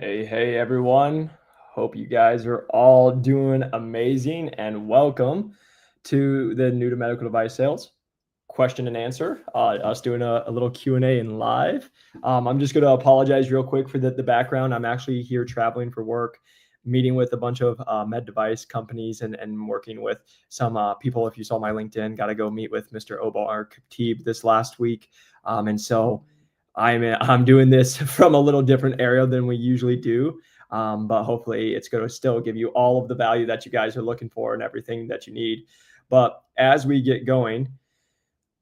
Hey, everyone. Hope you guys are all doing amazing and welcome to the new to medical device sales question and answer. Us doing a little Q&A in live. I'm just going to apologize real quick for the background. I'm actually here traveling for work, meeting with a bunch of med device companies and working with some people. If you saw my LinkedIn, got to go meet with Mr. Obar Khatib this last week. And so I'm doing this from a little different area than we usually do. But hopefully it's going to still give you all of the value that you guys are looking for and everything that you need. But as we get going,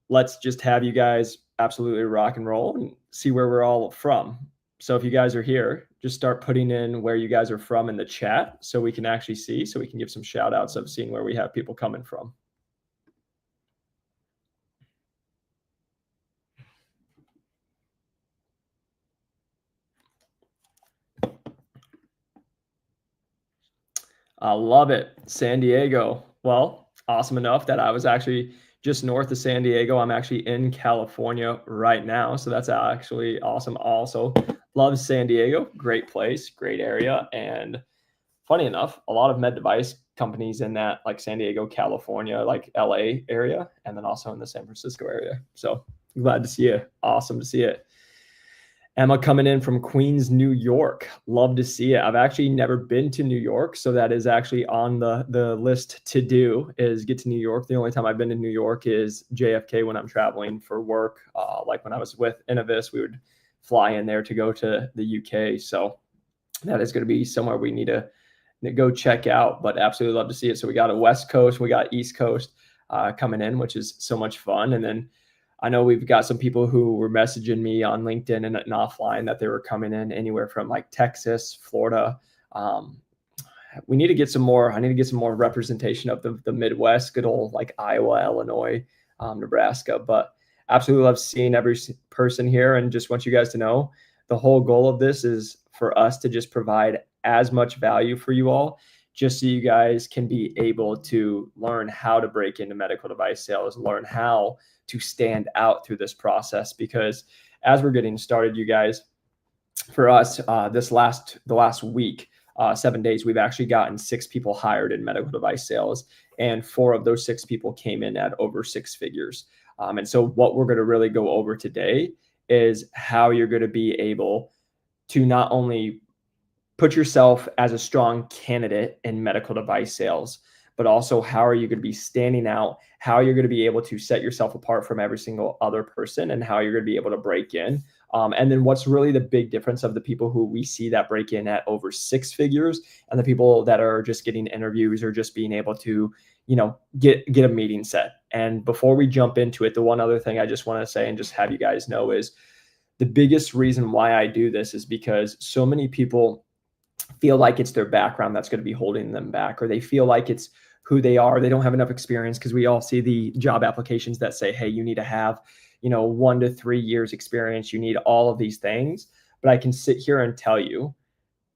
let's just have you guys absolutely rock and roll and see where we're all from. So if you guys are here, just start putting in where you guys are from in the chat so we can actually see, so we can give some shout outs of seeing where we have people coming from. I love it. San Diego. Well, awesome enough that I was actually just north of San Diego. I'm actually in California right now. So that's actually awesome. Also, love San Diego. Great place, great area. And funny enough, a lot of med device companies in that, like San Diego, California, like LA area, and then also in the San Francisco area. So glad to see it. Awesome to see it. Emma coming in from Queens, New York. Love to see it. I've actually never been to New York, so that is actually on the list to do, is get to New York. The only time I've been to New York is JFK when I'm traveling for work. Like when I was with Innovis, we would fly in there to go to the UK. So that is going to be somewhere we need to go check out, but absolutely love to see it. So we got a West Coast, we got East Coast coming in, which is so much fun. And then I know we've got some people who were messaging me on LinkedIn and offline that they were coming in anywhere from like Texas, Florida. We need to get some more. I need to get some more representation of the Midwest, good old like Iowa, Illinois, Nebraska. But absolutely love seeing every person here, and just want you guys to know the whole goal of this is for us to just provide as much value for you all, just so you guys can be able to learn how to break into medical device sales, learn how to stand out through this process. Because as we're getting started, you guys, for us, the last week, 7 days, we've actually gotten 6 people hired in medical device sales, and 4 of those 6 people came in at over 6 figures. And so what we're going to really go over today is how you're going to be able to not only put yourself as a strong candidate in medical device sales, but also how are you going to be standing out, how you're going to be able to set yourself apart from every single other person, and how you're going to be able to break in. And then what's really the big difference of the people who we see that break in at over 6 figures and the people that are just getting interviews or just being able to, get a meeting set. And before we jump into it, the one other thing I just want to say and just have you guys know is the biggest reason why I do this is because so many people feel like it's their background that's going to be holding them back, or they feel like it's who they are. They don't have enough experience, because we all see the job applications that say, hey, you need to have, 1 to 3 years experience. You need all of these things. But I can sit here and tell you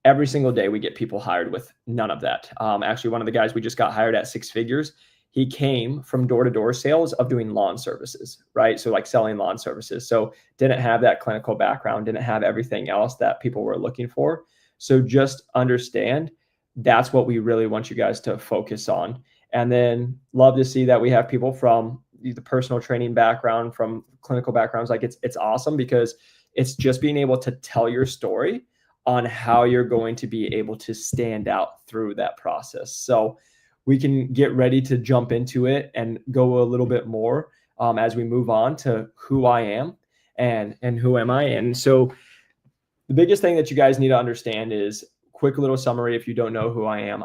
every single day we get people hired with none of that. Actually, one of the guys we just got hired at 6 figures, he came from door-to-door sales of doing lawn services, right? So like selling lawn services. So didn't have that clinical background, didn't have everything else that people were looking for. So just understand that's what we really want you guys to focus on. And then love to see that we have people from the personal training background, from clinical backgrounds. Like it's awesome, because it's just being able to tell your story on how you're going to be able to stand out through that process. So we can get ready to jump into it and go a little bit more as we move on to who I am and who am I. And so the biggest thing that you guys need to understand is, quick little summary if you don't know who I am.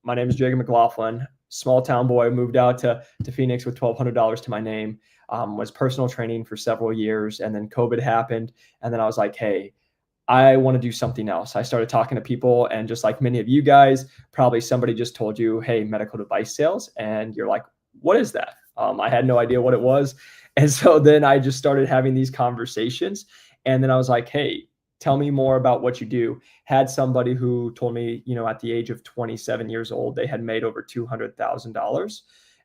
My name is Jacob McLaughlin, small town boy, moved out to Phoenix with $1,200 to my name, was personal training for several years, and then COVID happened. And then I was like, hey, I want to do something else. I started talking to people, and just like many of you guys, probably somebody just told you, hey, medical device sales. And you're like, what is that? I had no idea what it was. And so then I just started having these conversations. And then I was like, hey, tell me more about what you do. Had somebody who told me, at the age of 27 years old, they had made over $200,000.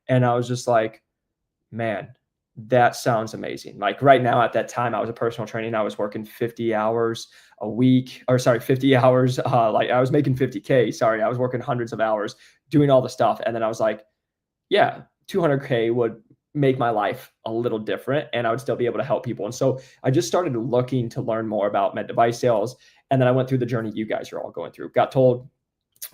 And I was just like, man, that sounds amazing. Like right now at that time, I was a personal training. I was working 50 hours a week, or sorry, 50 hours. Like I was making 50K. Sorry, I was working hundreds of hours doing all the stuff. And then I was like, yeah, 200K would make my life a little different and I would still be able to help people. And so I just started looking to learn more about med device sales. And then I went through the journey you guys are all going through. Got told,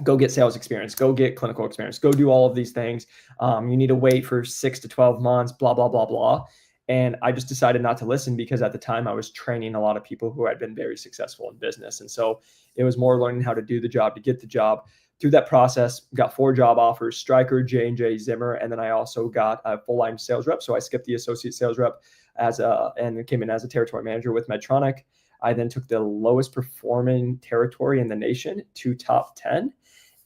go get sales experience, go get clinical experience, go do all of these things. You need to wait for 6 to 12 months, blah, blah, blah, blah. And I just decided not to listen because at the time I was training a lot of people who had been very successful in business. And so it was more learning how to do the job to get the job. Through that process, got 4 job offers: Stryker, J&J, Zimmer, and then I also got a full-line sales rep. So I skipped the associate sales rep and came in as a territory manager with Medtronic. I then took the lowest performing territory in the nation to top 10.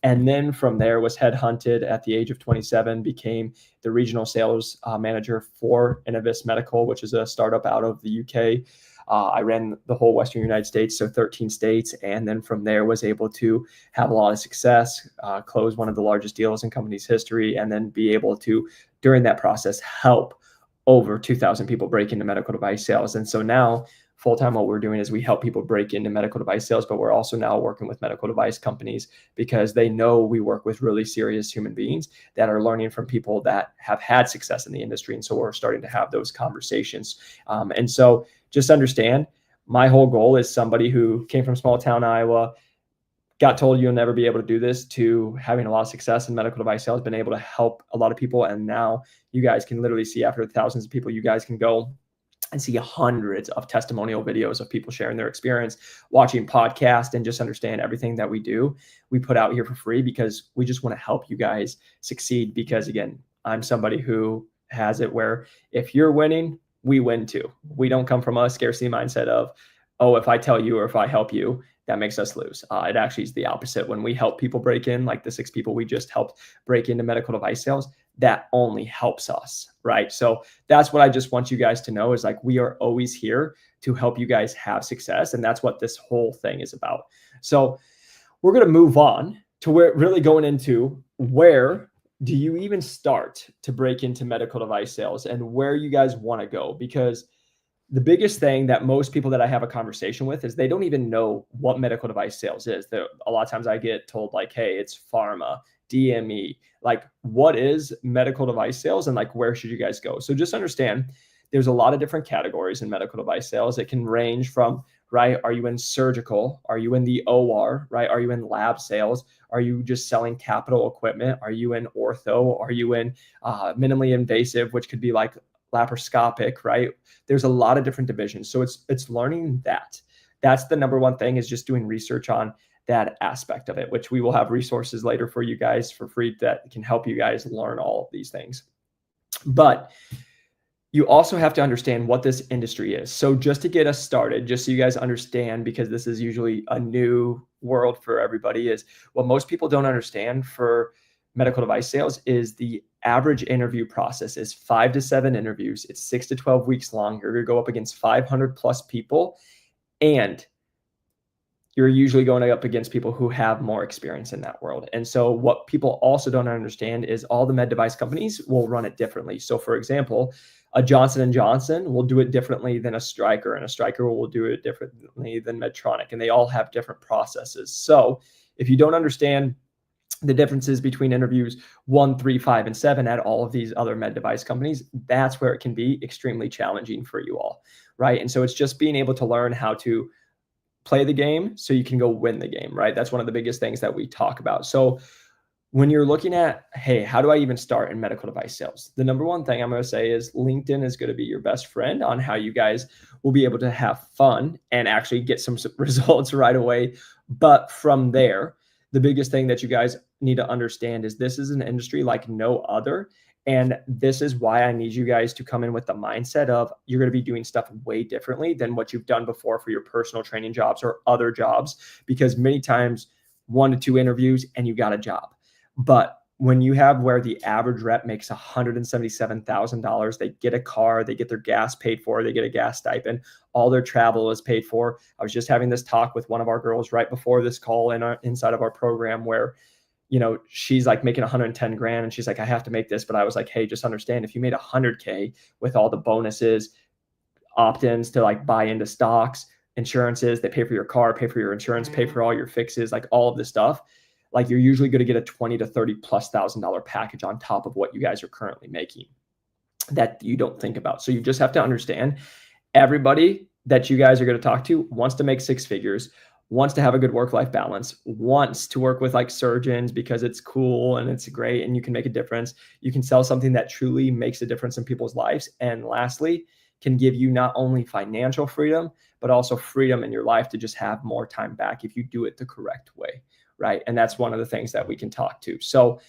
And then from there was headhunted at the age of 27, became the regional sales manager for Innovis Medical, which is a startup out of the UK. I ran the whole Western United States, so 13 states. And then from there was able to have a lot of success, close one of the largest deals in company's history, and then be able to, during that process, help over 2,000 people break into medical device sales. And so now full-time, what we're doing is we help people break into medical device sales, but we're also now working with medical device companies because they know we work with really serious human beings that are learning from people that have had success in the industry. And so we're starting to have those conversations. And so just understand, my whole goal is somebody who came from small town Iowa, got told you'll never be able to do this, to having a lot of success in medical device sales, been able to help a lot of people. And now you guys can literally see, after thousands of people, you guys can go and see hundreds of testimonial videos of people sharing their experience, watching podcasts, and just understand everything that we do. We put out here for free because we just want to help you guys succeed. Because again, I'm somebody who has it where if you're winning, we win too. We don't come from a scarcity mindset of, oh, if I tell you or if I help you, that makes us lose. It actually is the opposite. When we help people break in, like the 6 people we just helped break into medical device sales, that only helps us, right? So that's what I just want you guys to know, is like, we are always here to help you guys have success. And that's what this whole thing is about. So we're going to move on to where really going into, where do you even start to break into medical device sales and where you guys want to go? Because the biggest thing that most people that I have a conversation with is they don't even know what medical device sales is. A lot of times I get told like, hey, it's pharma, DME, like what is medical device sales and like, where should you guys go? So just understand there's a lot of different categories in medical device sales. It can range from, right, are you in surgical? Are you in the OR, right? Are you in lab sales? Are you just selling capital equipment? Are you in ortho? Are you in minimally invasive, which could be like laparoscopic, right? There's a lot of different divisions. So it's learning that. That's the number one thing, is just doing research on that aspect of it, which we will have resources later for you guys for free that can help you guys learn all of these things. But you also have to understand what this industry is. So just to get us started, just so you guys understand, because this is usually a new world for everybody, is what most people don't understand for medical device sales is the average interview process is 5 to 7 interviews. It's 6 to 12 weeks long. You're going to go up against 500 plus people, and you're usually going up against people who have more experience in that world. And so what people also don't understand is all the med device companies will run it differently. So for example, a Johnson & Johnson will do it differently than a Stryker, and a Stryker will do it differently than Medtronic, and they all have different processes. So if you don't understand the differences between interviews 1, 3, 5, and 7 at all of these other med device companies, that's where it can be extremely challenging for you all, right? And so it's just being able to learn how to play the game so you can go win the game, right? That's one of the biggest things that we talk about. So when you're looking at, hey, how do I even start in medical device sales? The number one thing I'm going to say is LinkedIn is going to be your best friend on how you guys will be able to have fun and actually get some results right away. But from there, the biggest thing that you guys need to understand is this is an industry like no other. And this is why I need you guys to come in with the mindset of you're going to be doing stuff way differently than what you've done before for your personal training jobs or other jobs, because many times 1 to 2 interviews and you got a job. But when you have where the average rep makes $177,000, they get a car, they get their gas paid for, they get a gas stipend, all their travel is paid for. I was just having this talk with one of our girls right before this call inside of our program where, she's like making 110 grand and she's like, I have to make this. But I was like, hey, just understand, if you made 100K with all the bonuses, opt-ins to like buy into stocks, insurances, they pay for your car, pay for your insurance, pay for all your fixes, like all of this stuff, like you're usually going to get a 20 to 30 plus $1,000 package on top of what you guys are currently making that you don't think about. So you just have to understand, everybody that you guys are going to talk to wants to make six figures, wants to have a good work-life balance, wants to work with like surgeons because it's cool and it's great and you can make a difference. You can sell something that truly makes a difference in people's lives. And lastly, can give you not only financial freedom, but also freedom in your life to just have more time back if you do it the correct way, right? And that's one of the things that we can talk to. So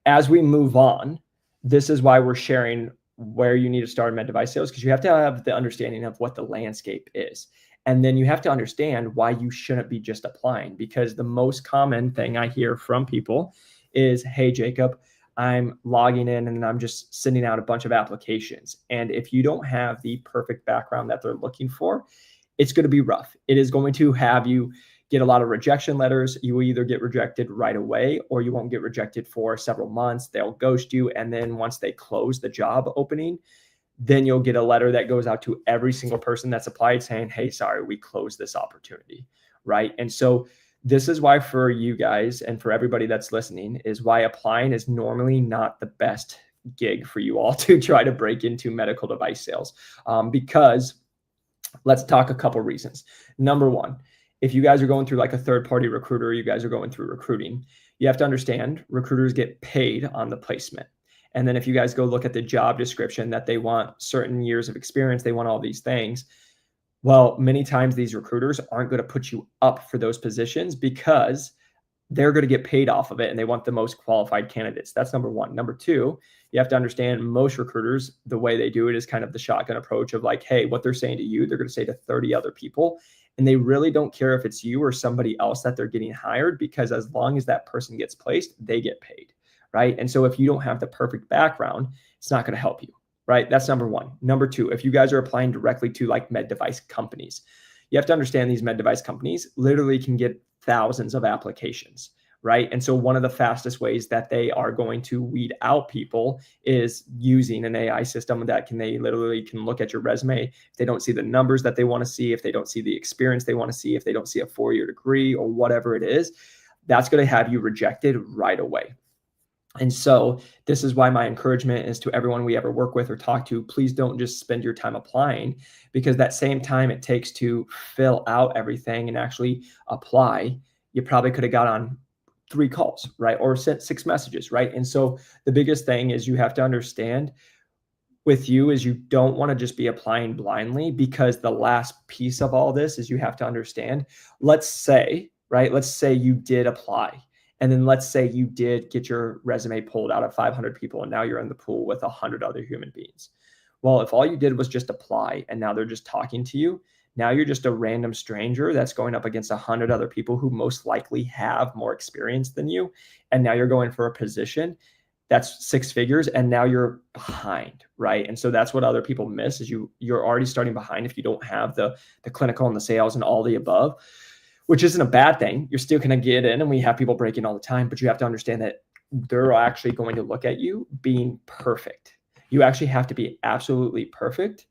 as we move on, this is why we're sharing where you need to start med device sales, because you have to have the understanding of what the landscape is. And then you have to understand why you shouldn't be just applying, because the most common thing I hear from people is, hey, Jacob, I'm logging in and I'm just sending out a bunch of applications. And if you don't have the perfect background that they're looking for, it's going to be rough. It is going to have you get a lot of rejection letters. You will either get rejected right away or you won't get rejected for several months. They'll ghost you. And then once they close the job opening, then you'll get a letter that goes out to every single person that's applied saying, hey, sorry, we closed this opportunity, right? And so this is why for you guys and for everybody that's listening is why applying is normally not the best gig for you all to try to break into medical device sales. Because let's talk a couple reasons. Number one, if you guys are going through like a third-party recruiter, you guys are going through recruiting, you have to understand recruiters get paid on the placement. And then if you guys go look at the job description that they want certain years of experience, they want all these things. Well, many times these recruiters aren't going to put you up for those positions because they're going to get paid off of it and they want the most qualified candidates. That's number one. Number two, you have to understand most recruiters, the way they do it is kind of the shotgun approach of like, hey, what they're saying to you, they're going to say to 30 other people. And they really don't care if it's you or somebody else that they're getting hired, because as long as that person gets placed, they get paid, right? And so if you don't have the perfect background, it's not going to help you, right? That's number one. Number two, if you guys are applying directly to like med device companies, you have to understand these med device companies literally can get thousands of applications, right? And so one of the fastest ways that they are going to weed out people is using an AI system that they literally can look at your resume. If they don't see the numbers that they want to see, if they don't see the experience they want to see, if they don't see a 4-year degree or whatever it is, that's going to have you rejected right away. And so this is why my encouragement is to everyone we ever work with or talk to, please don't just spend your time applying, because that same time it takes to fill out everything and actually apply, you probably could have got on 3 calls, right? Or sent 6 messages, right? And so the biggest thing is you have to understand with you is you don't want to just be applying blindly, because the last piece of all this is you have to understand, let's say you did apply. And then let's say you did get your resume pulled out of 500 people and now you're in the pool with 100 other human beings. Well, if all you did was just apply and now they're just talking to you, now you're just a random stranger that's going up against 100 other people who most likely have more experience than you. And now you're going for a position that's 6 figures and now you're behind, right? And so that's what other people miss is you're already starting behind if you don't have the clinical and the sales and all the above, which isn't a bad thing. You're still going to get in, and we have people break in all the time, but you have to understand that they're actually going to look at you being perfect. You actually have to be absolutely perfect,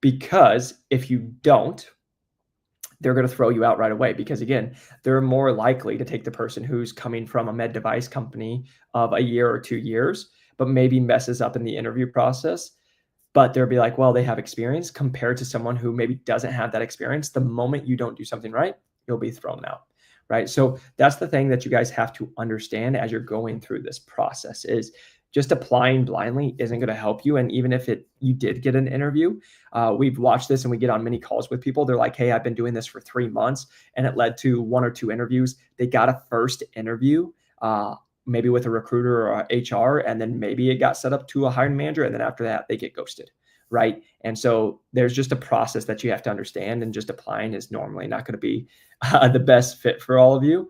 because if you don't, they're going to throw you out right away, because again, they're more likely to take the person who's coming from a med device company of a year or 2 years, but maybe messes up in the interview process. But they'll be like, well, they have experience, compared to someone who maybe doesn't have that experience. The moment you don't do something right, you'll be thrown out, right? So that's the thing that you guys have to understand as you're going through this process is just applying blindly isn't going to help you. And even if you did get an interview, we've watched this and we get on many calls with people. They're like, hey, I've been doing this for 3 months and it led to 1 or 2 interviews. They got a first interview, maybe with a recruiter or HR, and then maybe it got set up to a hiring manager. And then after that, they get ghosted. Right. And so there's just a process that you have to understand, and just applying is normally not going to be the best fit for all of you.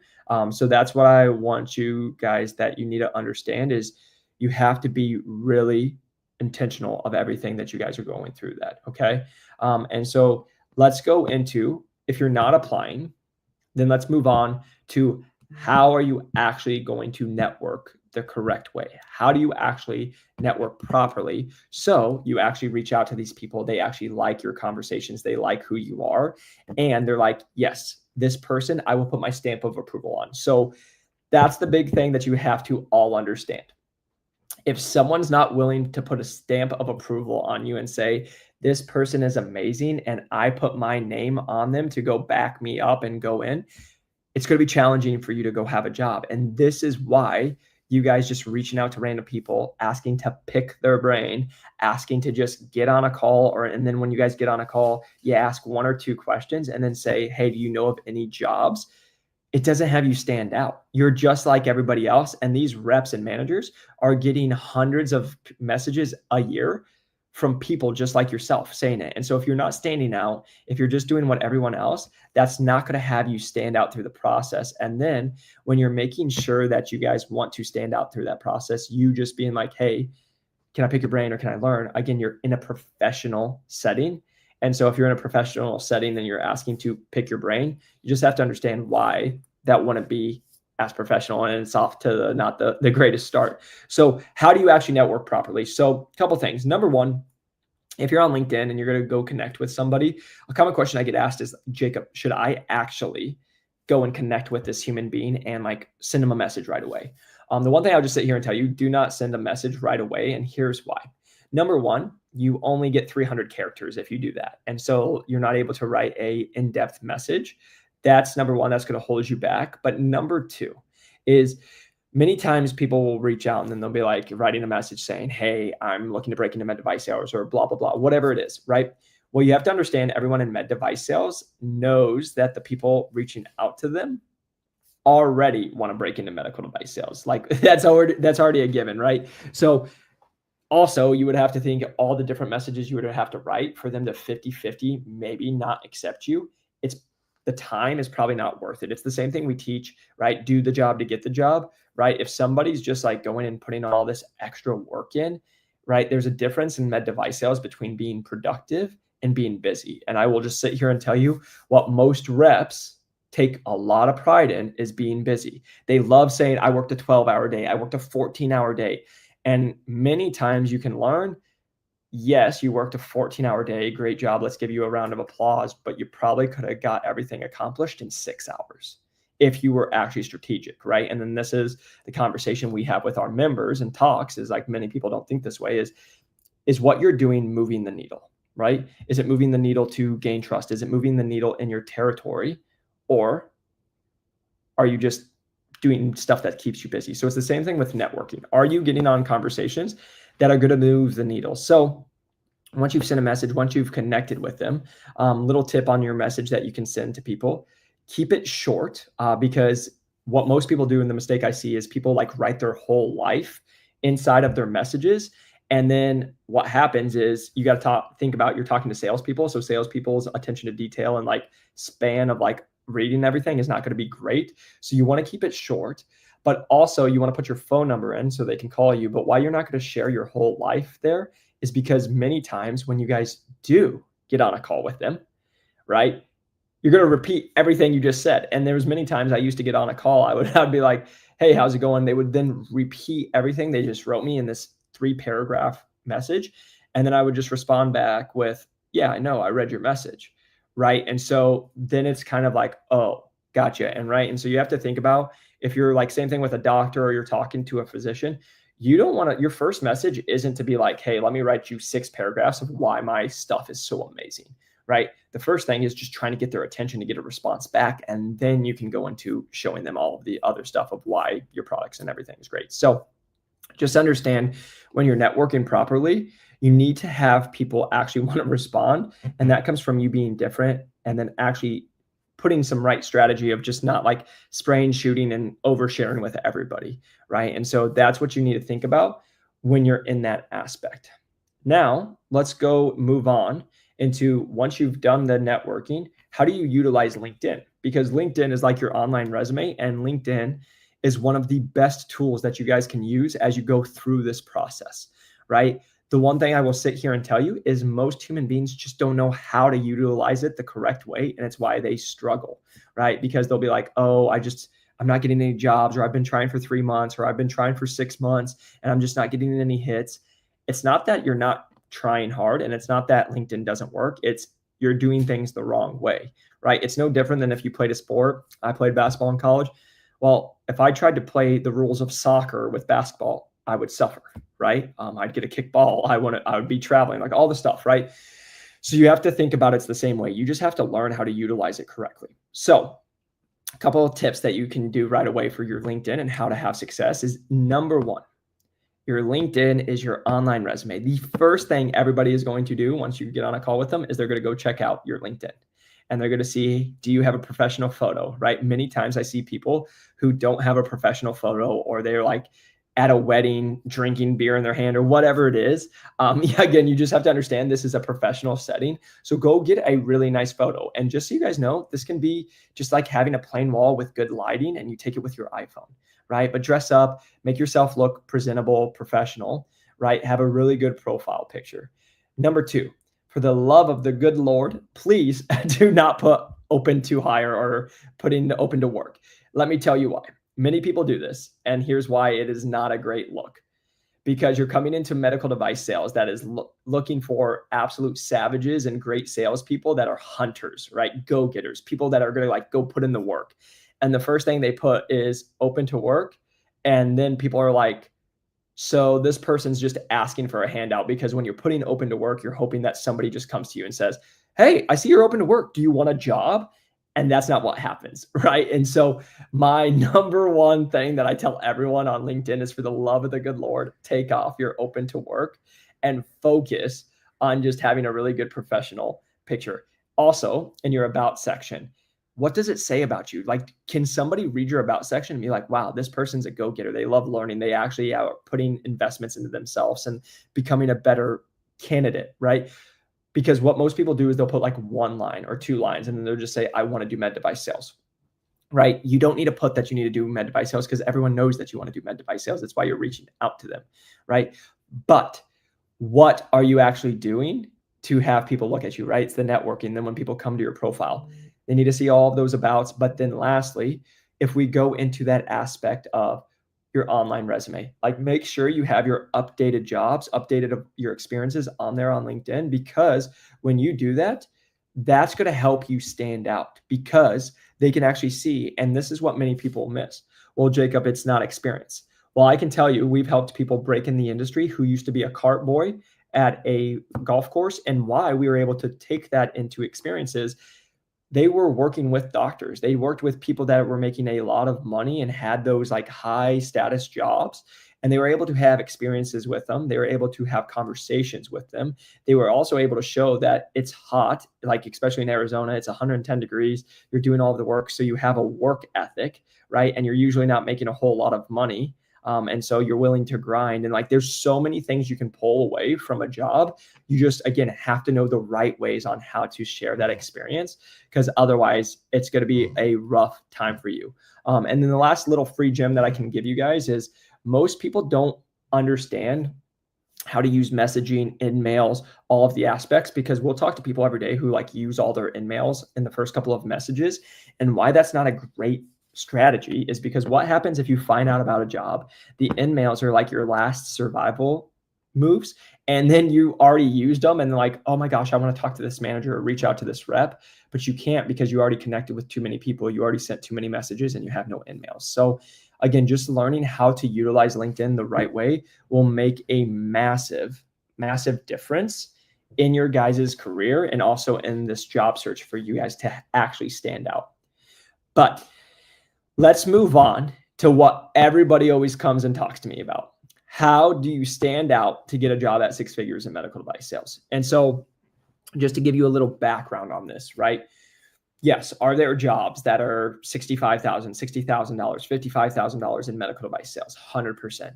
So that's what I want you guys that you need to understand is you have to be really intentional of everything that you guys are going through that. Okay. And so let's go into, if you're not applying, then let's move on to How are you actually going to network the correct way? How do you actually network properly so you actually reach out to these people? They actually like your conversations, they like who you are, and they're like, yes, this person I will put my stamp of approval on. So that's the big thing that you have to all understand. If someone's not willing to put a stamp of approval on you and say, this person is amazing, and I put my name on them to go back me up and go in, it's going to be challenging for you to go have a job. And this is why you guys just reaching out to random people, asking to pick their brain, asking to just get on a call, and then when you guys get on a call, you ask one or two questions and then say, hey, do you know of any jobs? It doesn't have you stand out. You're just like everybody else. And these reps and managers are getting hundreds of messages a year from people just like yourself saying it. And so if you're not standing out, if you're just doing what everyone else, that's not going to have you stand out through the process. And then when you're making sure that you guys want to stand out through that process, you just being like, hey, can I pick your brain or can I learn? Again, you're in a professional setting. And so if you're in a professional setting, then you're asking to pick your brain. You just have to understand why that wouldn't be as professional, and it's off to not the greatest start. So how do you actually network properly? So a couple things. Number one, if you're on LinkedIn and you're going to go connect with somebody, a common question I get asked is, Jacob, should I actually go and connect with this human being and like send them a message right away? The one thing I'll just sit here and tell you, do not send a message right away. And here's why. Number one, you only get 300 characters if you do that. And so you're not able to write a in-depth message. That's number one, that's going to hold you back. But number two is many times people will reach out and then they'll be like writing a message saying, hey, I'm looking to break into med device sales or blah, blah, blah, whatever it is, right? Well, you have to understand everyone in med device sales knows that the people reaching out to them already want to break into medical device sales. Like that's already a given, right? So also you would have to think all the different messages you would have to write for them to 50-50 maybe not accept you. The time is probably not worth it. It's the same thing we teach, right? Do the job to get the job, right? If somebody's just like going and putting all this extra work in, right? There's a difference in med device sales between being productive and being busy. And I will just sit here and tell you what most reps take a lot of pride in is being busy. They love saying, I worked a 12-hour day. I worked a 14-hour day. And many times you can learn, yes, you worked a 14-hour day. Great job. Let's give you a round of applause. But you probably could have got everything accomplished in 6 hours if you were actually strategic, right? And then this is the conversation we have with our members and talks is like many people don't think this way is what you're doing moving the needle, right? Is it moving the needle to gain trust? Is it moving the needle in your territory? Or are you just doing stuff that keeps you busy? So it's the same thing with networking. Are you getting on conversations that are going to move the needle? So once you've sent a message, once you've connected with them, little tip on your message that you can send to people, keep it short because what most people do, and the mistake I see is people like write their whole life inside of their messages. And then what happens is you got to think about you're talking to salespeople. So salespeople's attention to detail and like span of like reading everything is not going to be great. So you want to keep it short, but also you want to put your phone number in so they can call you. But why you're not going to share your whole life there is because many times when you guys do get on a call with them, right, you're going to repeat everything you just said. And there was many times I used to get on a call. I'd be like, hey, how's it going? They would then repeat everything they just wrote me in this 3-paragraph message. And then I would just respond back with, yeah, I know, I read your message. Right. And so then it's kind of like, oh, gotcha. And right. And so you have to think about if you're like same thing with a doctor or you're talking to a physician, you don't want to, your first message isn't to be like, hey, let me write you 6 paragraphs of why my stuff is so amazing. Right. The first thing is just trying to get their attention to get a response back. And then you can go into showing them all of the other stuff of why your products and everything is great. So just understand when you're networking properly, you need to have people actually want to respond. And that comes from you being different and then actually putting some right strategy of just not like spraying, shooting, and oversharing with everybody, right? And so that's what you need to think about when you're in that aspect. Now, let's go move on into once you've done the networking, how do you utilize LinkedIn? Because LinkedIn is like your online resume, and LinkedIn is one of the best tools that you guys can use as you go through this process, right? The one thing I will sit here and tell you is most human beings just don't know how to utilize it the correct way. And it's why they struggle, right? Because they'll be like, oh, I'm not getting any jobs, or I've been trying for 3 months, or I've been trying for 6 months and I'm just not getting any hits. It's not that you're not trying hard, and it's not that LinkedIn doesn't work. It's you're doing things the wrong way, right? It's no different than if you played a sport. I played basketball in college. Well, if I tried to play the rules of soccer with basketball, I would suffer, right? I'd get a kick ball. I would be traveling, like all the stuff, right? So you have to think about it's the same way. You just have to learn how to utilize it correctly. So a couple of tips that you can do right away for your LinkedIn and how to have success is number one, your LinkedIn is your online resume. The first thing everybody is going to do once you get on a call with them is they're going to go check out your LinkedIn. And they're going to see, do you have a professional photo, right? Many times I see people who don't have a professional photo, or they're like at a wedding drinking beer in their hand or whatever it is. Again, you just have to understand this is a professional setting. So go get a really nice photo. And just so you guys know, this can be just like having a plain wall with good lighting, and you take it with your iPhone, right? But dress up, make yourself look presentable, professional, right? Have a really good profile picture. Number two, for the love of the good Lord, please do not put open to hire or put in open to work. Let me tell you why. Many people do this, and here's why it is not a great look. Because you're coming into medical device sales that is looking for absolute savages and great salespeople that are hunters, right? Go-getters, people that are going to like go put in the work. And the first thing they put is open to work. And then people are like, so this person's just asking for a handout, because when you're putting open to work, you're hoping that somebody just comes to you and says, hey, I see you're open to work. Do you want a job? And that's not what happens, right? And so my number one thing that I tell everyone on LinkedIn is, for the love of the good Lord, take off your open to work and focus on just having a really good professional picture. Also, in your about section, what does it say about you? Like, can somebody read your about section and be like, wow, this person's a go-getter. They love learning. They actually are putting investments into themselves and becoming a better candidate, right? Because what most people do is they'll put like one line or two lines, and then they'll just say, I want to do med device sales, right? You don't need to put that you need to do med device sales, because everyone knows that you want to do med device sales. That's why you're reaching out to them, right? But what are you actually doing to have people look at you, right? It's the networking. Then when people come to your profile, they need to see all of those abouts. But then lastly, if we go into that aspect of your online resume, like make sure you have your updated jobs, updated your experiences on there on LinkedIn, because when you do that, that's going to help you stand out, because they can actually see. And this is what many people miss. Well, Jacob, it's not experience. Well, I can tell you, we've helped people break in the industry who used to be a cart boy at a golf course, and why we were able to take that into experiences. They were working with doctors. They worked with people that were making a lot of money and had those like high status jobs. And they were able to have experiences with them. They were able to have conversations with them. They were also able to show that it's hot, like especially in Arizona, it's 110 degrees. You're doing all of the work. So you have a work ethic, right? And you're usually not making a whole lot of money. And so you're willing to grind. And like, there's so many things you can pull away from a job. You just, again, have to know the right ways on how to share that experience, because otherwise it's going to be a rough time for you. And then the last little free gem that I can give you guys is, most people don't understand how to use messaging, in mails, all of the aspects, because we'll talk to people every day who like use all their in mails in the first couple of messages. And why that's not a great strategy is because what happens if you find out about a job, the in mails are like your last survival moves, and then you already used them, and like, oh my gosh, I want to talk to this manager or reach out to this rep, but you can't, because you already connected with too many people. You already sent too many messages and you have no in mails. So again, just learning how to utilize LinkedIn the right way will make a massive, massive difference in your guys' career, and also in this job search for you guys to actually stand out. But let's move on to what everybody always comes and talks to me about. How do you stand out to get a job at six figures in medical device sales? And so just to give you a little background on this, right? Yes, are there jobs that are $65,000, $60,000, $55,000 in medical device sales? 100%.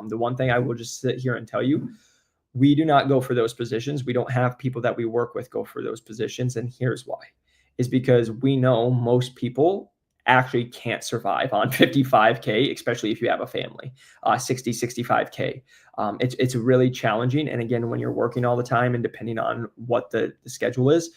The one thing I will just sit here and tell you, we do not go for those positions. We don't have people that we work with go for those positions. And here's why, is because we know most people actually can't survive on 55K, especially if you have a family, 60, 65K. It's really challenging. And again, when you're working all the time and depending on what the schedule is,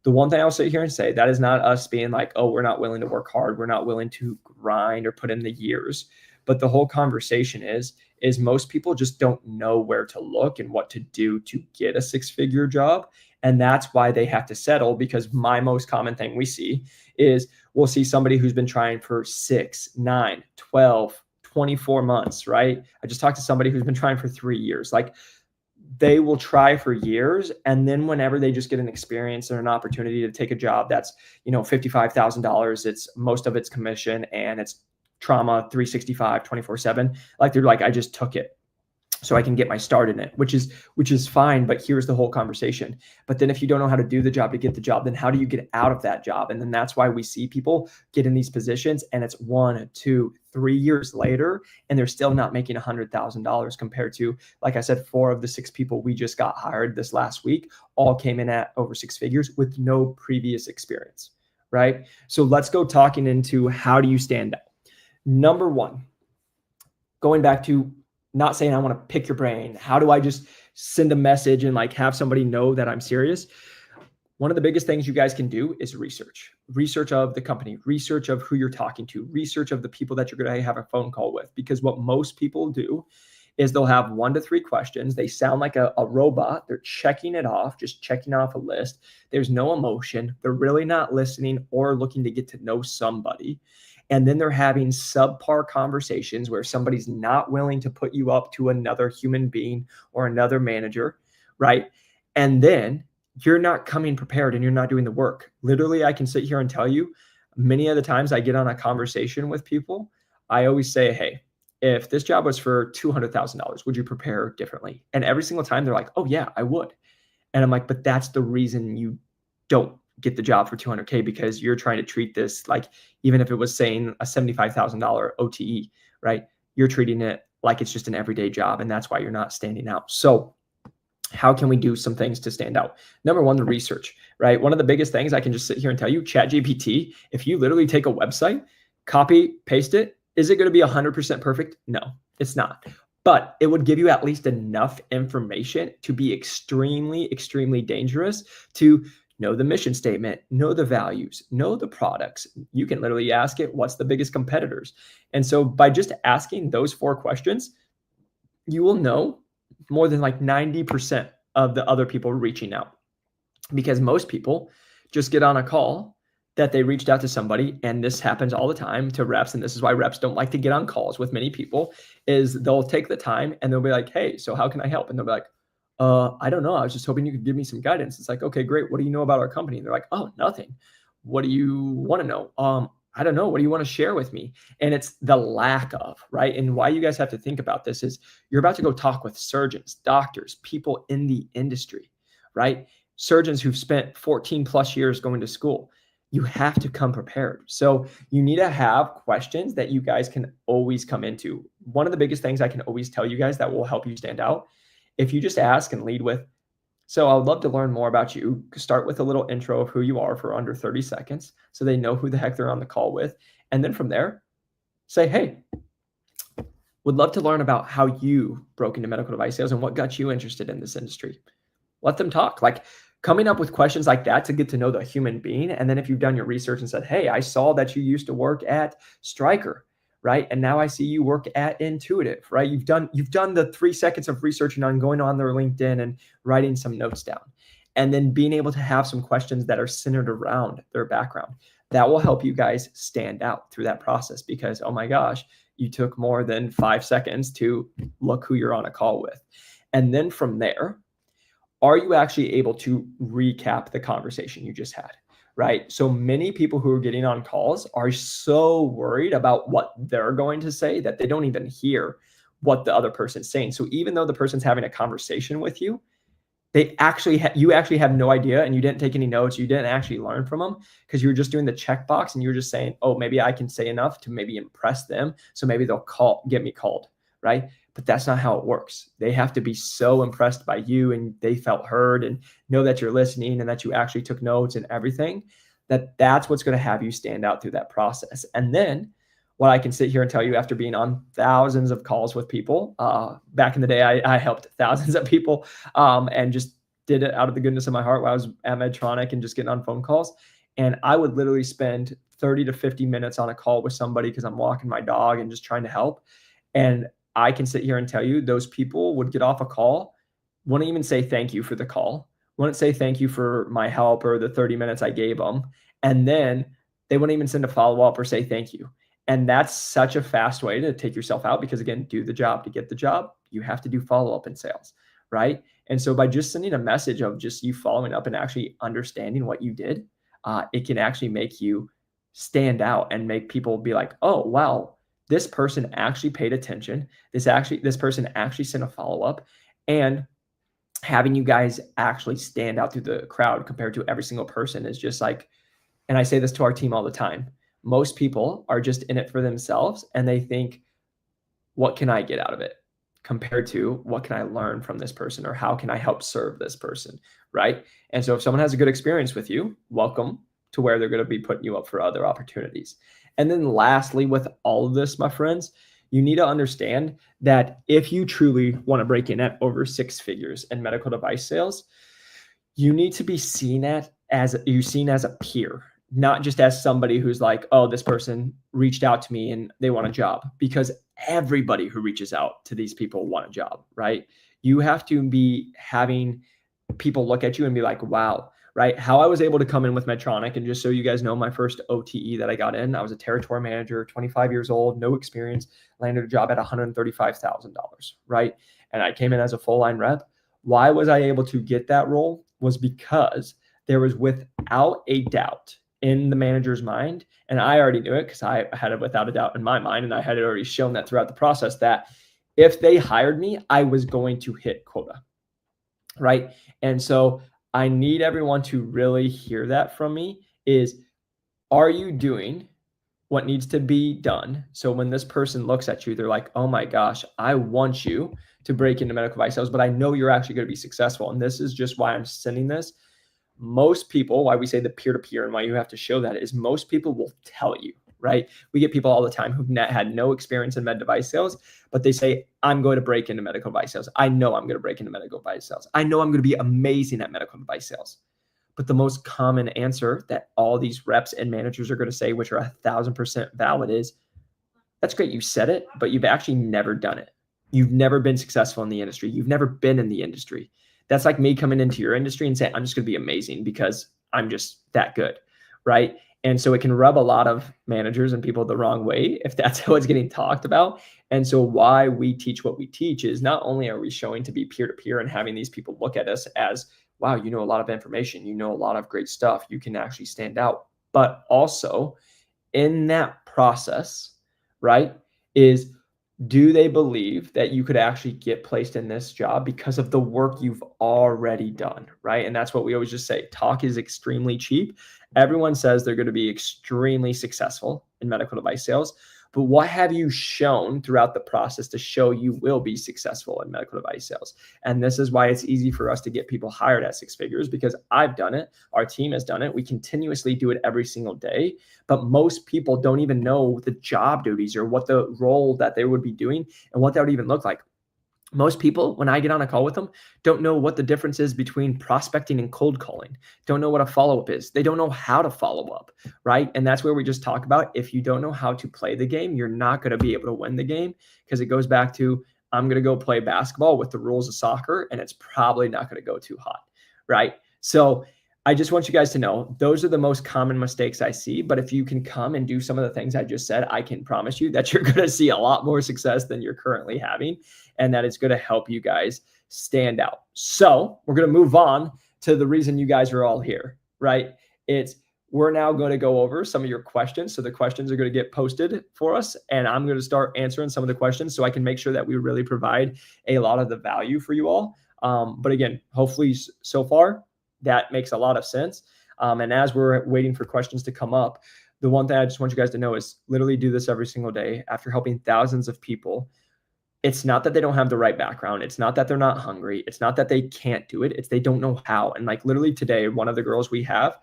The one thing I'll sit here and say, that is not us being like, oh, we're not willing to work hard. We're not willing to grind or put in the years. But the whole conversation is most people just don't know where to look and what to do to get a six-figure job. And that's why they have to settle, because my most common thing we see is we'll see somebody who's been trying for 6, 9, 12, 24 months, right? I just talked to somebody who's been trying for 3 years. Like, they will try for years, and then whenever they just get an experience or an opportunity to take a job that's, $55,000, it's most of it's commission and it's trauma 365 24/7, like they're like, I just took it so I can get my start in it, which is fine. But here's the whole conversation. But then if you don't know how to do the job to get the job, then how do you get out of that job? And then that's why we see people get in these positions, and it's 1, 2, 3 years later, and they're still not making $100,000 compared to, like I said, 4 of the 6 people we just got hired this last week all came in at over 6 figures with no previous experience, right? So let's go talking into how do you stand out. Number 1, going back to not saying I want to pick your brain. How do I just send a message and like have somebody know that I'm serious? One of the biggest things you guys can do is research of the company, research of who you're talking to, research of the people that you're going to have a phone call with. Because what most people do is they'll have 1 to 3 questions. They sound like a robot. They're checking it off, just checking off a list. There's no emotion. They're really not listening or looking to get to know somebody. And then they're having subpar conversations where somebody's not willing to put you up to another human being or another manager, right? And then you're not coming prepared and you're not doing the work. Literally, I can sit here and tell you, many of the times I get on a conversation with people, I always say, hey, if this job was for $200,000, would you prepare differently? And every single time they're like, oh yeah, I would. And I'm like, but that's the reason you don't get the job for $200K, because you're trying to treat this like, even if it was saying a $75,000 OTE, right? You're treating it like it's just an everyday job, and that's why you're not standing out. So how can we do some things to stand out? Number 1, the research, right? One of the biggest things I can just sit here and tell you, ChatGPT, if you literally take a website, copy, paste it, is it going to be 100% perfect? No, it's not. But it would give you at least enough information to be extremely, extremely dangerous to know the mission statement, know the values, know the products. You can literally ask it, what's the biggest competitors? And so by just asking those 4 questions, you will know more than like 90% of the other people reaching out. Because most people just get on a call that they reached out to somebody, and this happens all the time to reps, and this is why reps don't like to get on calls with many people, is they'll take the time and they'll be like, hey, so how can I help? And they'll be like, I don't know. I was just hoping you could give me some guidance. It's like, okay, great. What do you know about our company? And they're like, oh, nothing. What do you want to know? I don't know. What do you want to share with me? And it's the lack of, right? And why you guys have to think about this is you're about to go talk with surgeons, doctors, people in the industry, right? Surgeons who've spent 14 plus years going to school. You have to come prepared. So you need to have questions that you guys can always come into. One of the biggest things I can always tell you guys that will help you stand out, if you just ask and lead with, so I would love to learn more about you. Start with a little intro of who you are for under 30 seconds so they know who the heck they're on the call with. And then from there, say, hey, would love to learn about how you broke into medical device sales and what got you interested in this industry. Let them talk. Like, coming up with questions like that to get to know the human being. And then if you've done your research and said, hey, I saw that you used to work at Stryker, right? And now I see you work at Intuitive, right? You've done the 3 seconds of researching on going on their LinkedIn and writing some notes down, and then being able to have some questions that are centered around their background. That will help you guys stand out through that process, because, oh my gosh, you took more than 5 seconds to look who you're on a call with. And then from there, are you actually able to recap the conversation you just had? Right? So many people who are getting on calls are so worried about what they're going to say that they don't even hear what the other person's saying. So even though the person's having a conversation with you, they actually you actually have no idea, and you didn't take any notes. You didn't actually learn from them because you were just doing the checkbox, and you were just saying, oh, maybe I can say enough to maybe impress them, so maybe they'll get me called, right? But that's not how it works. They have to be so impressed by you, and they felt heard and know that you're listening and that you actually took notes and everything, that's what's going to have you stand out through that process. And then what I can sit here and tell you, after being on thousands of calls with people, back in the day, I helped thousands of people, and just did it out of the goodness of my heart while I was at Medtronic and just getting on phone calls. And I would literally spend 30 to 50 minutes on a call with somebody because I'm walking my dog and just trying to help. And I can sit here and tell you those people would get off a call, wouldn't even say thank you for the call, wouldn't say thank you for my help or the 30 minutes I gave them. And then they wouldn't even send a follow-up or say thank you. And that's such a fast way to take yourself out because, again, do the job. To get the job, you have to do follow-up in sales, right? And so by just sending a message of just you following up and actually understanding what you did, it can actually make you stand out and make people be like, oh, wow, this person actually paid attention. This person actually sent a follow-up. And having you guys actually stand out through the crowd compared to every single person is just like, and I say this to our team all the time, most people are just in it for themselves and they think, what can I get out of it compared to what can I learn from this person or how can I help serve this person, right? And so if someone has a good experience with you, welcome to where they're going to be putting you up for other opportunities. And then lastly, with all of this, my friends, you need to understand that if you truly want to break in at over 6 figures in medical device sales, you need to be seen as a peer, not just as somebody who's like, oh, this person reached out to me and they want a job, because everybody who reaches out to these people want a job, right? You have to be having people look at you and be like, wow, right? How I was able to come in with Medtronic, and just so you guys know, my first OTE that I got in, I was a territory manager, 25 years old, no experience, landed a job at $135,000, right? And I came in as a full line rep. Why was I able to get that role? Was because there was without a doubt in the manager's mind, and I already knew it because I had it without a doubt in my mind, and I had already shown that throughout the process that if they hired me, I was going to hit quota, right? And so I need everyone to really hear that from me is, are you doing what needs to be done? So when this person looks at you, they're like, oh my gosh, I want you to break into medical device sales, but I know you're actually going to be successful. And this is just why I'm sending this. Most people, why we say the peer-to-peer and why you have to show that is most people will tell you, right? We get people all the time who've had no experience in med device sales, but they say, I'm going to break into medical device sales. I know I'm going to break into medical device sales. I know I'm going to be amazing at medical device sales. But the most common answer that all these reps and managers are going to say, which are 1,000% valid, is, that's great, you said it, but you've actually never done it. You've never been successful in the industry. You've never been in the industry. That's like me coming into your industry and saying, I'm just going to be amazing because I'm just that good, right? And so it can rub a lot of managers and people the wrong way if that's how it's getting talked about. And so why we teach what we teach is not only are we showing to be peer-to-peer and having these people look at us as, wow, you know a lot of information, you know a lot of great stuff, you can actually stand out. But also in that process, right, is, do they believe that you could actually get placed in this job because of the work you've already done, right? And that's what we always just say. Talk is extremely cheap. Everyone says they're going to be extremely successful in medical device sales, but what have you shown throughout the process to show you will be successful in medical device sales? And this is why it's easy for us to get people hired at 6 figures, because I've done it. Our team has done it. We continuously do it every single day, but most people don't even know the job duties or what the role that they would be doing and what that would even look like. Most people, when I get on a call with them, don't know what the difference is between prospecting and cold calling, don't know what a follow-up is. They don't know how to follow up, right? And that's where we just talk about, if you don't know how to play the game, you're not going to be able to win the game, because it goes back to, I'm going to go play basketball with the rules of soccer, and it's probably not going to go too hot, right? So I just want you guys to know those are the most common mistakes I see. But if you can come and do some of the things I just said, I can promise you that you're going to see a lot more success than you're currently having, and that it's going to help you guys stand out. So we're going to move on to the reason you guys are all here, right? We're now going to go over some of your questions. So the questions are going to get posted for us, and I'm going to start answering some of the questions so I can make sure that we really provide a lot of the value for you all. But again, hopefully so far, that makes a lot of sense. And as we're waiting for questions to come up, the one thing I just want you guys to know is literally do this every single day after helping thousands of people. It's not that they don't have the right background. It's not that they're not hungry. It's not that they can't do it. It's they don't know how. And like literally today, one of the girls we have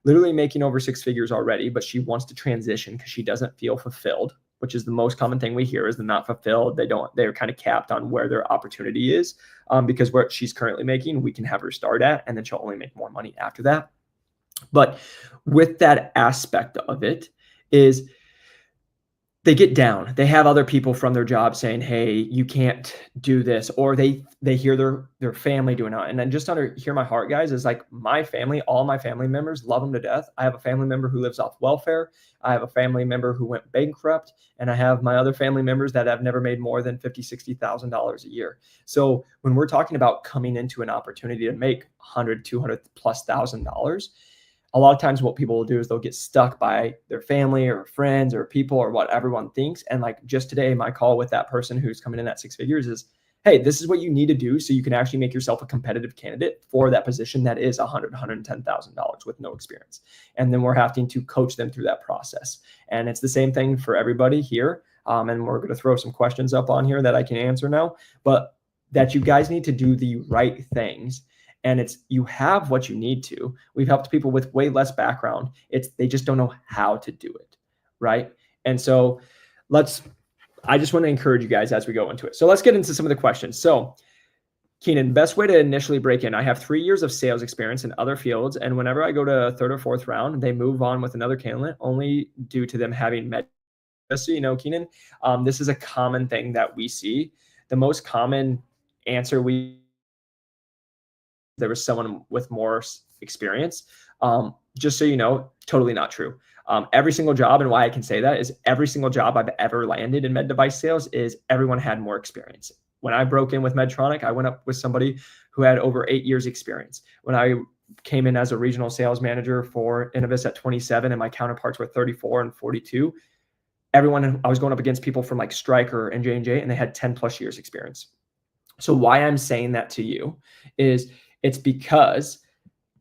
literally making over 6 figures already, but she wants to transition because she doesn't feel fulfilled, which is the most common thing we hear, is they're not fulfilled. They're kind of capped on where their opportunity is, because what she's currently making, we can have her start at, and then she'll only make more money after that. But with that aspect of it is they get down. They have other people from their job saying, "Hey, you can't do this," or they hear their family doing it. And then just hear my heart, guys, is like my family, all my family members love them to death. I have a family member who lives off welfare. I have a family member who went bankrupt, and I have my other family members that have never made more than $50,000-$60,000 a year. So when we're talking about coming into an opportunity to make 100, 200 plus $1,000, a lot of times what people will do is they'll get stuck by their family or friends or people or what everyone thinks. And like just today, my call with that person who's coming in at 6 figures is, hey, this is what you need to do so you can actually make yourself a competitive candidate for that position that is $100,000, $110,000 with no experience. And then we're having to coach them through that process. And it's the same thing for everybody here. And we're going to throw some questions up on here that I can answer now, but that you guys need to do the right things. And you have what you need to. We've helped people with way less background. They just don't know how to do it, right? And so I just want to encourage you guys as we go into it. So let's get into some of the questions. So Keenan, best way to initially break in. I have 3 years of sales experience in other fields, and whenever I go to a third or fourth round, they move on with another candidate only due to them having met. Just so you know, Keenan, this is a common thing that we see. The most common answer there was someone with more experience. Just so you know, totally not true. Every single job, and why I can say that is every single job I've ever landed in med device sales is everyone had more experience. When I broke in with Medtronic, I went up with somebody who had over 8 years experience. When I came in as a regional sales manager for Innovis at 27 and my counterparts were 34 and 42, I was going up against people from like Stryker and J&J, and they had 10 plus years experience. So why I'm saying that to you is it's because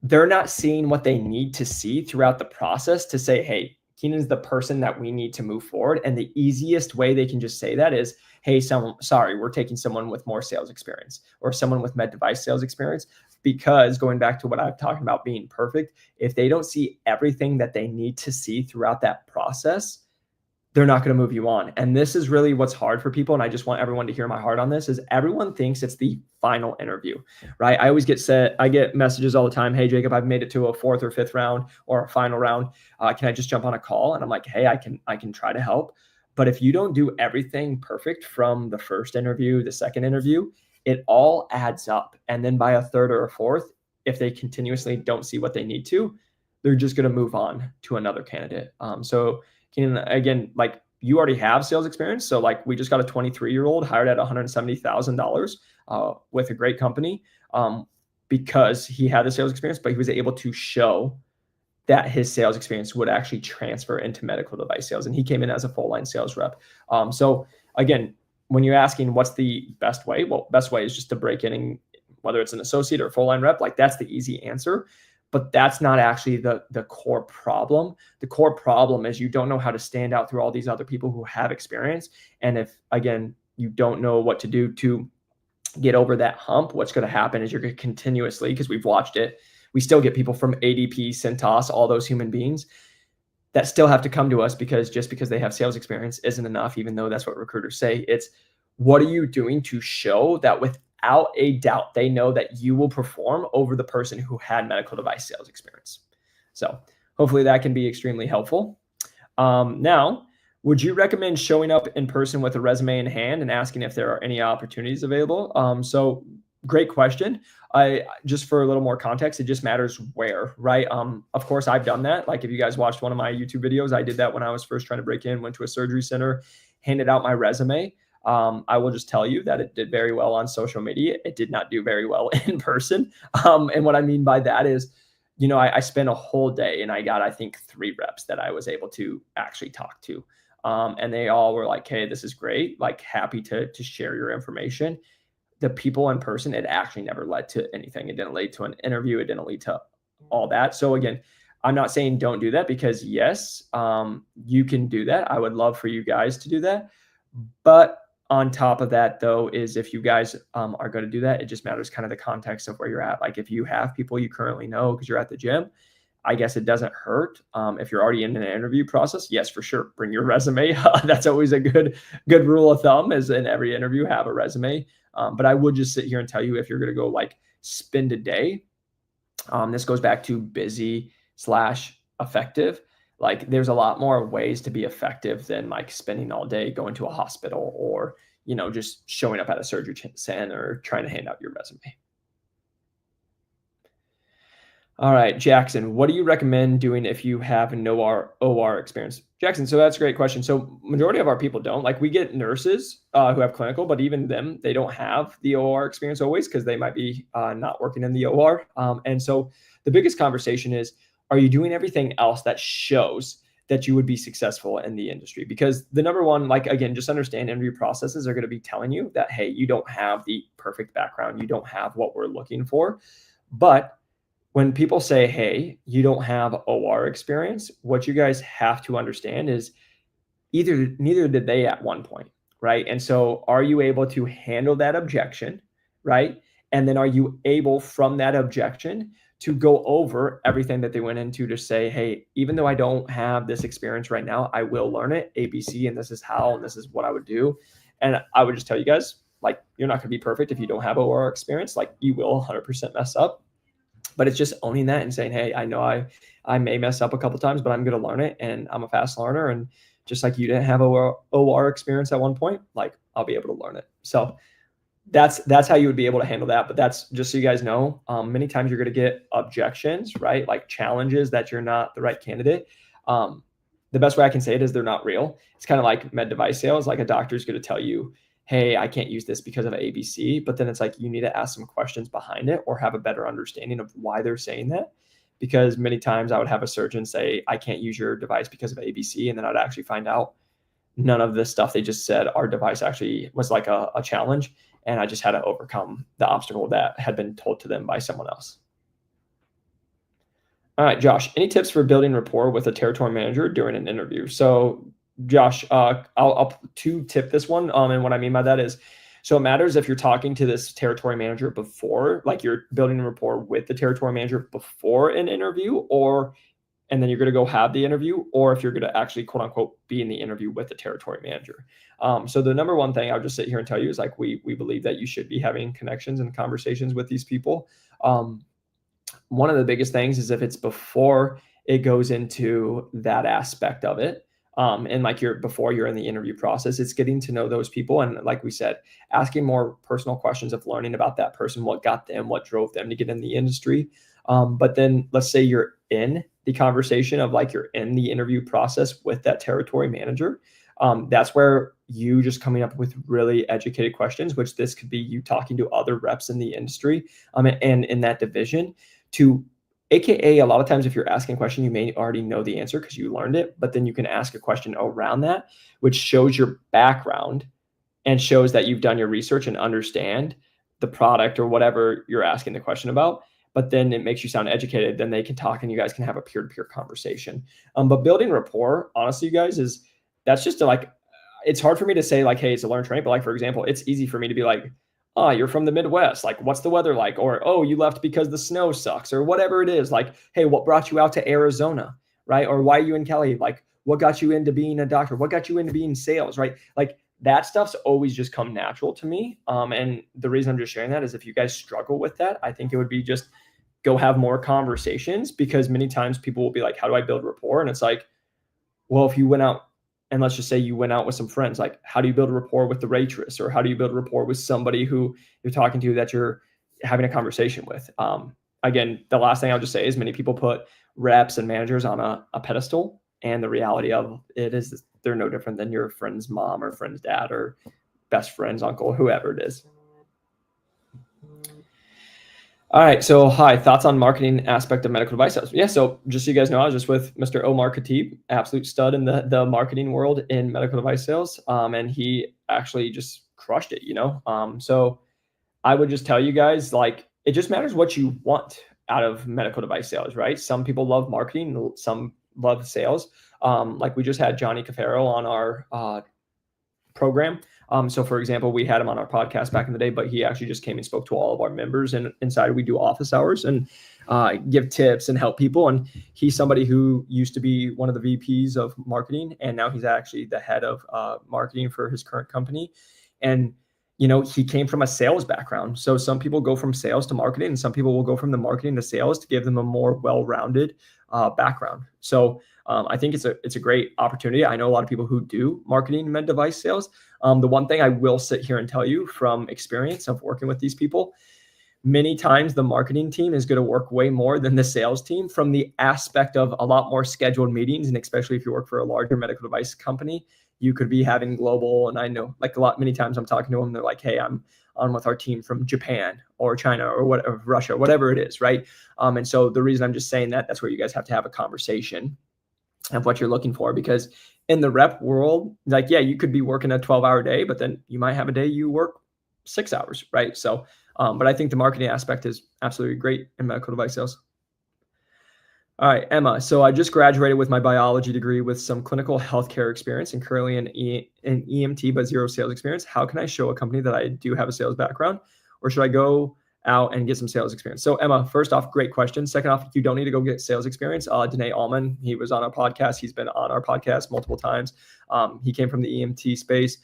they're not seeing what they need to see throughout the process to say, hey, Keenan's the person that we need to move forward. And the easiest way they can just say that is, hey, sorry, we're taking someone with more sales experience or someone with med device sales experience. Because going back to what I'm talking about being perfect, if they don't see everything that they need to see throughout that process, they're not going to move you on. And this is really what's hard for people. And I just want everyone to hear my heart on this is everyone thinks it's the final interview, right? I get messages all the time. Hey, Jacob, I've made it to a 4th or 5th round or a final round. Can I just jump on a call? And I'm like, hey, I can try to help. But if you don't do everything perfect from the first interview, the second interview, it all adds up. And then by a 3rd or a 4th, if they continuously don't see what they need to, they're just going to move on to another candidate. So Keenan, again, like you already have sales experience. So like we just got a 23-year-old hired at $170,000 with a great company because he had the sales experience, but he was able to show that his sales experience would actually transfer into medical device sales. And he came in as a full line sales rep. So again, when you're asking what's the best way, well, best way is just to break in, and whether it's an associate or full line rep, like that's the easy answer. But that's not actually the core problem. The core problem is you don't know how to stand out through all these other people who have experience. And if, again, you don't know what to do to get over that hump, what's going to happen is you're going to continuously, because we've watched it, we still get people from ADP, Cintas, all those human beings that still have to come to us because just because they have sales experience isn't enough, even though that's what recruiters say. It's what are you doing to show that without a doubt, they know that you will perform over the person who had medical device sales experience. So hopefully that can be extremely helpful. Now, would you recommend showing up in person with a resume in hand and asking if there are any opportunities available? So great question. Just for a little more context, it just matters where, right? Of course, I've done that. Like if you guys watched one of my YouTube videos, I did that when I was first trying to break in, went to a surgery center, handed out my resume. I will just tell you that it did very well on social media. It did not do very well in person. And what I mean by that is, you know, I spent a whole day and I got, I think, 3 reps that I was able to actually talk to. And they all were like, hey, this is great. Like happy to share your information. The people in person, it actually never led to anything. It didn't lead to an interview. It didn't lead to all that. So again, I'm not saying don't do that because yes, you can do that. I would love for you guys to do that. But on top of that, though, is if you guys are going to do that, it just matters kind of the context of where you're at. Like if you have people you currently know because you're at the gym, I guess it doesn't hurt. If you're already in an interview process, yes, for sure, bring your resume. That's always a good rule of thumb, is in every interview, have a resume. But I would just sit here and tell you, if you're going to go like spend a day, this goes back to busy / effective. Like, there's a lot more ways to be effective than like spending all day going to a hospital, or, just showing up at a surgery center or trying to hand out your resume. All right, Jackson, what do you recommend doing if you have no OR experience? Jackson, so that's a great question. So majority of our people don't. Like, we get nurses who have clinical, but even them, they don't have the OR experience always, because they might be not working in the OR. And so the biggest conversation is, are you doing everything else that shows that you would be successful in the industry? Because the number one, like, again, just understand, interview processes are going to be telling you that, hey, you don't have the perfect background. You don't have what we're looking for. But when people say, hey, you don't have OR experience, what you guys have to understand is neither did they at one point, right? And so are you able to handle that objection, right? And then are you able, from that objection, to go over everything that they went into to say, hey, even though I don't have this experience right now, I will learn it, ABC, and this is how, and this is what I would do. And I would just tell you guys, like, you're not going to be perfect if you don't have OR experience. Like, you will 100% mess up. But it's just owning that and saying, hey, I know I may mess up a couple times, but I'm going to learn it, and I'm a fast learner. And just like you didn't have OR experience at one point, like, I'll be able to learn it. So that's how you would be able to handle that. But that's just so you guys know, many times you're going to get objections, right? Like challenges that you're not the right candidate. The best way I can say it is they're not real. It's kind of like med device sales. Like, a doctor is going to tell you, hey, I can't use this because of ABC, but then it's like, you need to ask some questions behind it, or have a better understanding of why they're saying that. Because many times I would have a surgeon say, I can't use your device because of ABC. And then I'd actually find out none of the stuff they just said, our device actually was like a challenge. And I just had to overcome the obstacle that had been told to them by someone else. All right, Josh, any tips for building rapport with a territory manager during an interview? So Josh, I'll tip this one. And what I mean by that is, so it matters if you're talking to this territory manager before, like you're building a rapport with the territory manager before an interview, and then you're going to go have the interview, or if you're going to actually, quote unquote, be in the interview with the territory manager. So the number one thing I'll just sit here and tell you is, like, we believe that you should be having connections and conversations with these people. One of the biggest things is if it's before it goes into that aspect of it. And like before you're in the interview process, it's getting to know those people. And like we said, asking more personal questions of learning about that person, what got them, what drove them to get in the industry. But then let's say you're in the conversation of, like, you're in the interview process with that territory manager. That's where you just coming up with really educated questions, which this could be you talking to other reps in the industry and in that division, to AKA, a lot of times if you're asking a question, you may already know the answer because you learned it, but then you can ask a question around that, which shows your background and shows that you've done your research and understand the product or whatever you're asking the question about. But then it makes you sound educated. Then they can talk and you guys can have a peer-to-peer conversation. But building rapport, honestly, you guys, that's just it's hard for me to say, like, hey, it's a learn train. But, like, for example, it's easy for me to be like, oh, you're from the Midwest. Like, what's the weather like? Or, oh, you left because the snow sucks, or whatever it is. Like, hey, what brought you out to Arizona, right? Or why are you in Cali? Like, what got you into being a doctor? What got you into being sales, right? Like, that stuff's always just come natural to me. And the reason I'm just sharing that is, if you guys struggle with that, I think it would be just go have more conversations, because many times people will be like, how do I build rapport? And it's like, well, if you went out, and let's just say you went out with some friends, like, how do you build a rapport with the waitress? Or how do you build rapport with somebody who you're talking to that you're having a conversation with? Again, the last thing I'll just say is, many people put reps and managers on a pedestal. And the reality of it is they're no different than your friend's mom or friend's dad or best friend's uncle, whoever it is. All right. So, hi, thoughts on marketing aspect of medical device sales? Yeah. So just so you guys know, I was just with Mr. Omar Khatib, absolute stud in the marketing world in medical device sales. And he actually just crushed it, So I would just tell you guys, like, it just matters what you want out of medical device sales, right? Some people love marketing, some love sales. Like, we just had Johnny Cafaro on our program. So for example, we had him on our podcast back in the day, but he actually just came and spoke to all of our members, and inside we do office hours. And give tips and help people. And he's somebody who used to be one of the VPs of marketing, and now he's actually the head of marketing for his current company. And he came from a sales background. So some people go from sales to marketing, and some people will go from the marketing to sales to give them a more well-rounded background. So I think it's a great opportunity. I know a lot of people who do marketing and med device sales. The one thing I will sit here and tell you from experience of working with these people, many times the marketing team is going to work way more than the sales team from the aspect of a lot more scheduled meetings. And especially if you work for a larger medical device company, you could be having global. And I know many times I'm talking to them, they're like, hey, I'm on with our team from Japan or China or whatever, Russia, whatever it is. Right. And so the reason I'm just saying that's where you guys have to have a conversation of what you're looking for, because in the rep world, you could be working a 12-hour day, but then you might have a day you work 6 hours. Right. So, but I think the marketing aspect is absolutely great in medical device sales. All right, Emma. So I just graduated with my biology degree with some clinical healthcare experience and currently an EMT, but zero sales experience. How can I show a company that I do have a sales background, or should I go out and get some sales experience? So Emma, first off, great question. Second off, you don't need to go get sales experience. Danae Allman, he was on our podcast. He's been on our podcast multiple times. He came from the EMT space.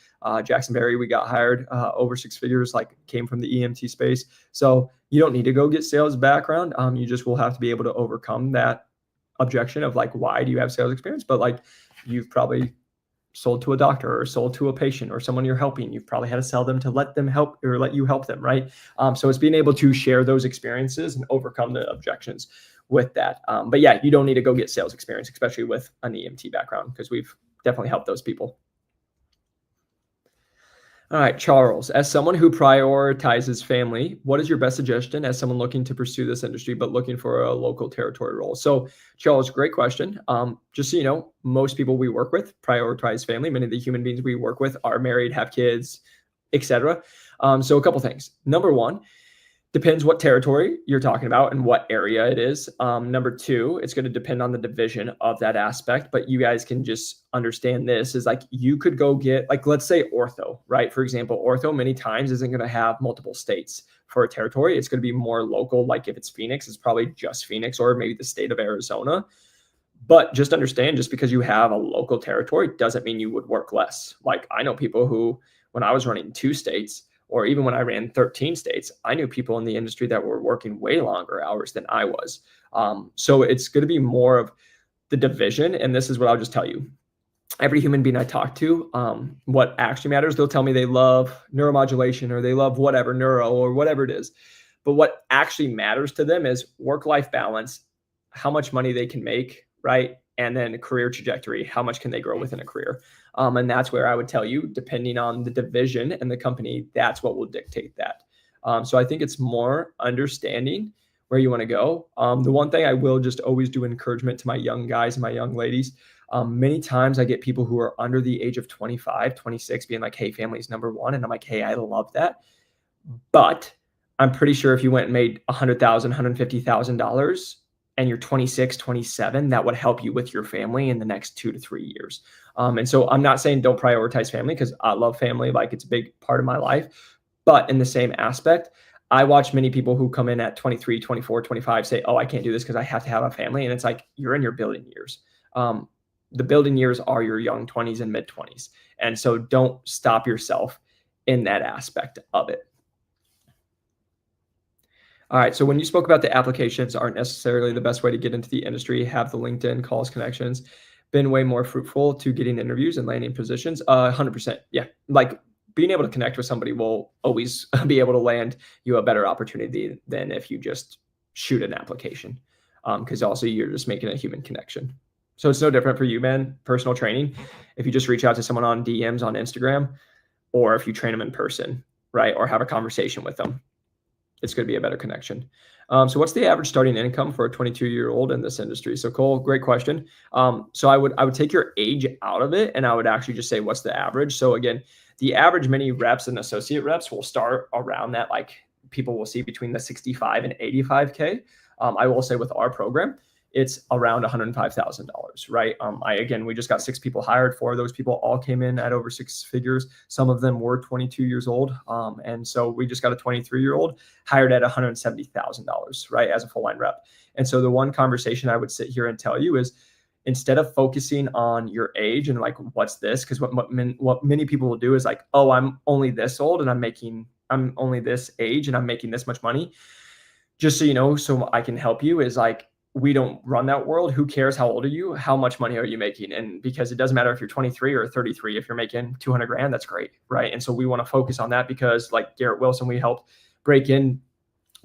Jackson Berry, we got hired over 6 figures, came from the EMT space. So you don't need to go get sales background. You just will have to be able to overcome that objection of why do you have sales experience? But you've probably sold to a doctor or sold to a patient or someone you're helping. You've probably had to sell them to let them help or let you help them, right? So it's being able to share those experiences and overcome the objections with that. But yeah, you don't need to go get sales experience, especially with an EMT background, because we've definitely helped those people. All right, Charles, as someone who prioritizes family, what is your best suggestion as someone looking to pursue this industry, but looking for a local territory role? So Charles, great question. Just so you know, most people we work with prioritize family. Many of the human beings we work with are married, have kids, etc. So a couple things. Number one, depends what territory you're talking about and what area it is. Number two, it's going to depend on the division of that aspect, but you guys can just understand this is you could go get, let's say ortho, right? For example, ortho many times isn't going to have multiple states for a territory. It's going to be more local. If it's Phoenix, it's probably just Phoenix or maybe the state of Arizona. But just understand, just because you have a local territory doesn't mean you would work less. I know people who, when I was running 2 states, or even when I ran 13 states, I knew people in the industry that were working way longer hours than I was. So it's going to be more of the division. And this is what I'll just tell you. Every human being I talk to, what actually matters, they'll tell me they love neuromodulation or they love whatever, neuro or whatever it is. But what actually matters to them is work-life balance, how much money they can make, right? And then career trajectory, how much can they grow within a career? And that's where I would tell you, depending on the division and the company, that's what will dictate that. So I think it's more understanding where you want to go. The one thing I will just always do encouragement to my young guys and my young ladies. Many times I get people who are under the age of 25, 26 being like, hey, family is number one. And I'm like, hey, I love that. But I'm pretty sure if you went and made $100,000, $150,000 and you're 26, 27, that would help you with your family in the next 2 to 3 years. And so I'm not saying don't prioritize family, because I love family. It's a big part of my life. But in the same aspect, I watch many people who come in at 23, 24, 25 say, oh, I can't do this because I have to have a family. And it's you're in your building years. The building years are your young 20s and mid 20s. And so don't stop yourself in that aspect of it. All right. So when you spoke about the applications aren't necessarily the best way to get into the industry, have the LinkedIn calls, connections been way more fruitful to getting interviews and landing positions? 100%. Yeah. Being able to connect with somebody will always be able to land you a better opportunity than if you just shoot an application. Because also you're just making a human connection. So it's no different for you, man. Personal training. If you just reach out to someone on DMs on Instagram, or if you train them in person, right? Or have a conversation with them, it's going to be a better connection. So what's the average starting income for a 22-year-old in this industry? So Cole, great question. So I would take your age out of it, and I would actually just say, what's the average? So again, the average mini reps and associate reps will start around that. People will see between the 65 and 85K. I will say with our program, it's around $105,000, right? We just got 6 people hired. 4 of those people all came in at over 6 figures. Some of them were 22 years old. And so we just got a 23-year-old hired at $170,000, right, as a full line rep. And so the one conversation I would sit here and tell you is, instead of focusing on your age and like, what's this? Because what many people will do is like, oh, I'm only this old and I'm only this age and I'm making this much money. Just so you know, so I can help you, is like, we don't run that world. Who cares how old are you? How much money are you making? And because it doesn't matter if you're 23 or 33, if you're making 200 grand, that's great, right? And so we want to focus on that, because like Garrett Wilson, we helped break in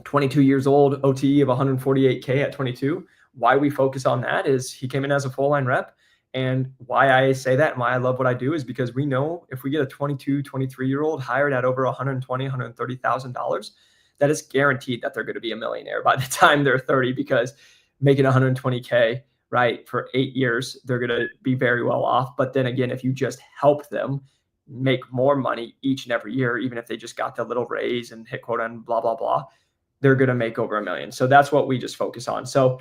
22 years old, OTE of 148K at 22. Why we focus on that is he came in as a full line rep. And why I say that and why I love what I do is because we know if we get a 22, 23-year-old hired at over $120,000, $130,000, that is guaranteed that they're going to be a millionaire by the time they're 30, because making 120K, right, for 8 years, they're going to be very well off. But then again, if you just help them make more money each and every year, even if they just got the little raise and hit quota and blah, blah, blah, they're going to make over $1 million. So that's what we just focus on. So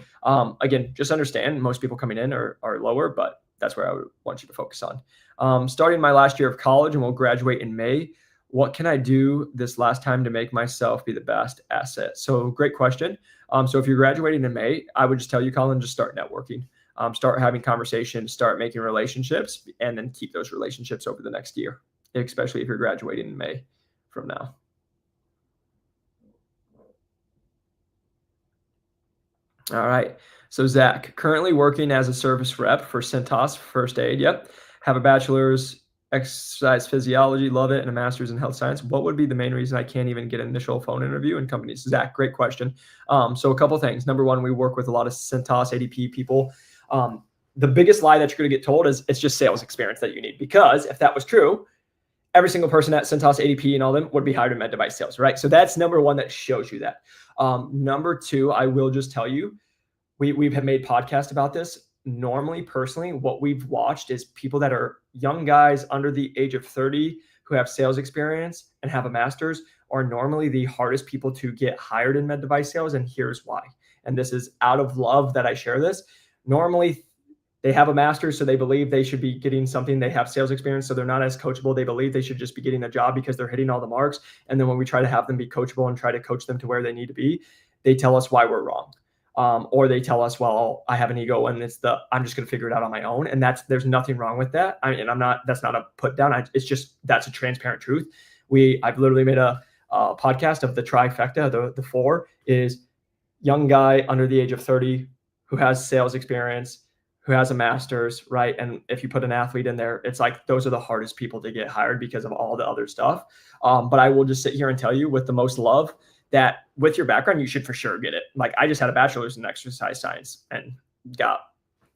again, just understand most people coming in are lower, but that's where I would want you to focus on. Starting my last year of college and will graduate in May. What can I do this last time to make myself be the best asset? So great question. So if you're graduating in May, I would just tell you, Colin, just start networking, start having conversations, start making relationships, and then keep those relationships over the next year, especially if you're graduating in May from now. All right. So Zach, currently working as a service rep for Cintas First Aid. Yep. Have a bachelor's exercise physiology, love it, and a master's in health science. What would be the main reason I can't even get an initial phone interview in companies? Zach, great question. So a couple of things. Number one, we work with a lot of Cintas ADP people. The biggest lie that you're going to get told is it's just sales experience that you need, because if that was true, every single person at Cintas ADP and all them would be hired in med device sales, right? So that's number one that shows you that. Number two, I will just tell you, we have made podcasts about this. Normally, personally, what we've watched is people that are young guys under the age of 30 who have sales experience and have a master's are normally the hardest people to get hired in med device sales. And here's why. And this is out of love that I share this. Normally, they have a master's, so they believe they should be getting something. They have sales experience, so they're not as coachable. They believe they should just be getting a job because they're hitting all the marks. And then when we try to have them be coachable and try to coach them to where they need to be, they tell us why we're wrong. Or they tell us, well, I have an ego and I'm just going to figure it out on my own. And there's nothing wrong with that. That's not a put down. It's just, that's a transparent truth. I've literally made a podcast of the trifecta. The 4 is young guy under the age of 30 who has sales experience, who has a master's, right? And if you put an athlete in there, it's like, those are the hardest people to get hired because of all the other stuff. But I will just sit here and tell you with the most love that with your background, you should for sure get it. Like, I just had a bachelor's in exercise science and got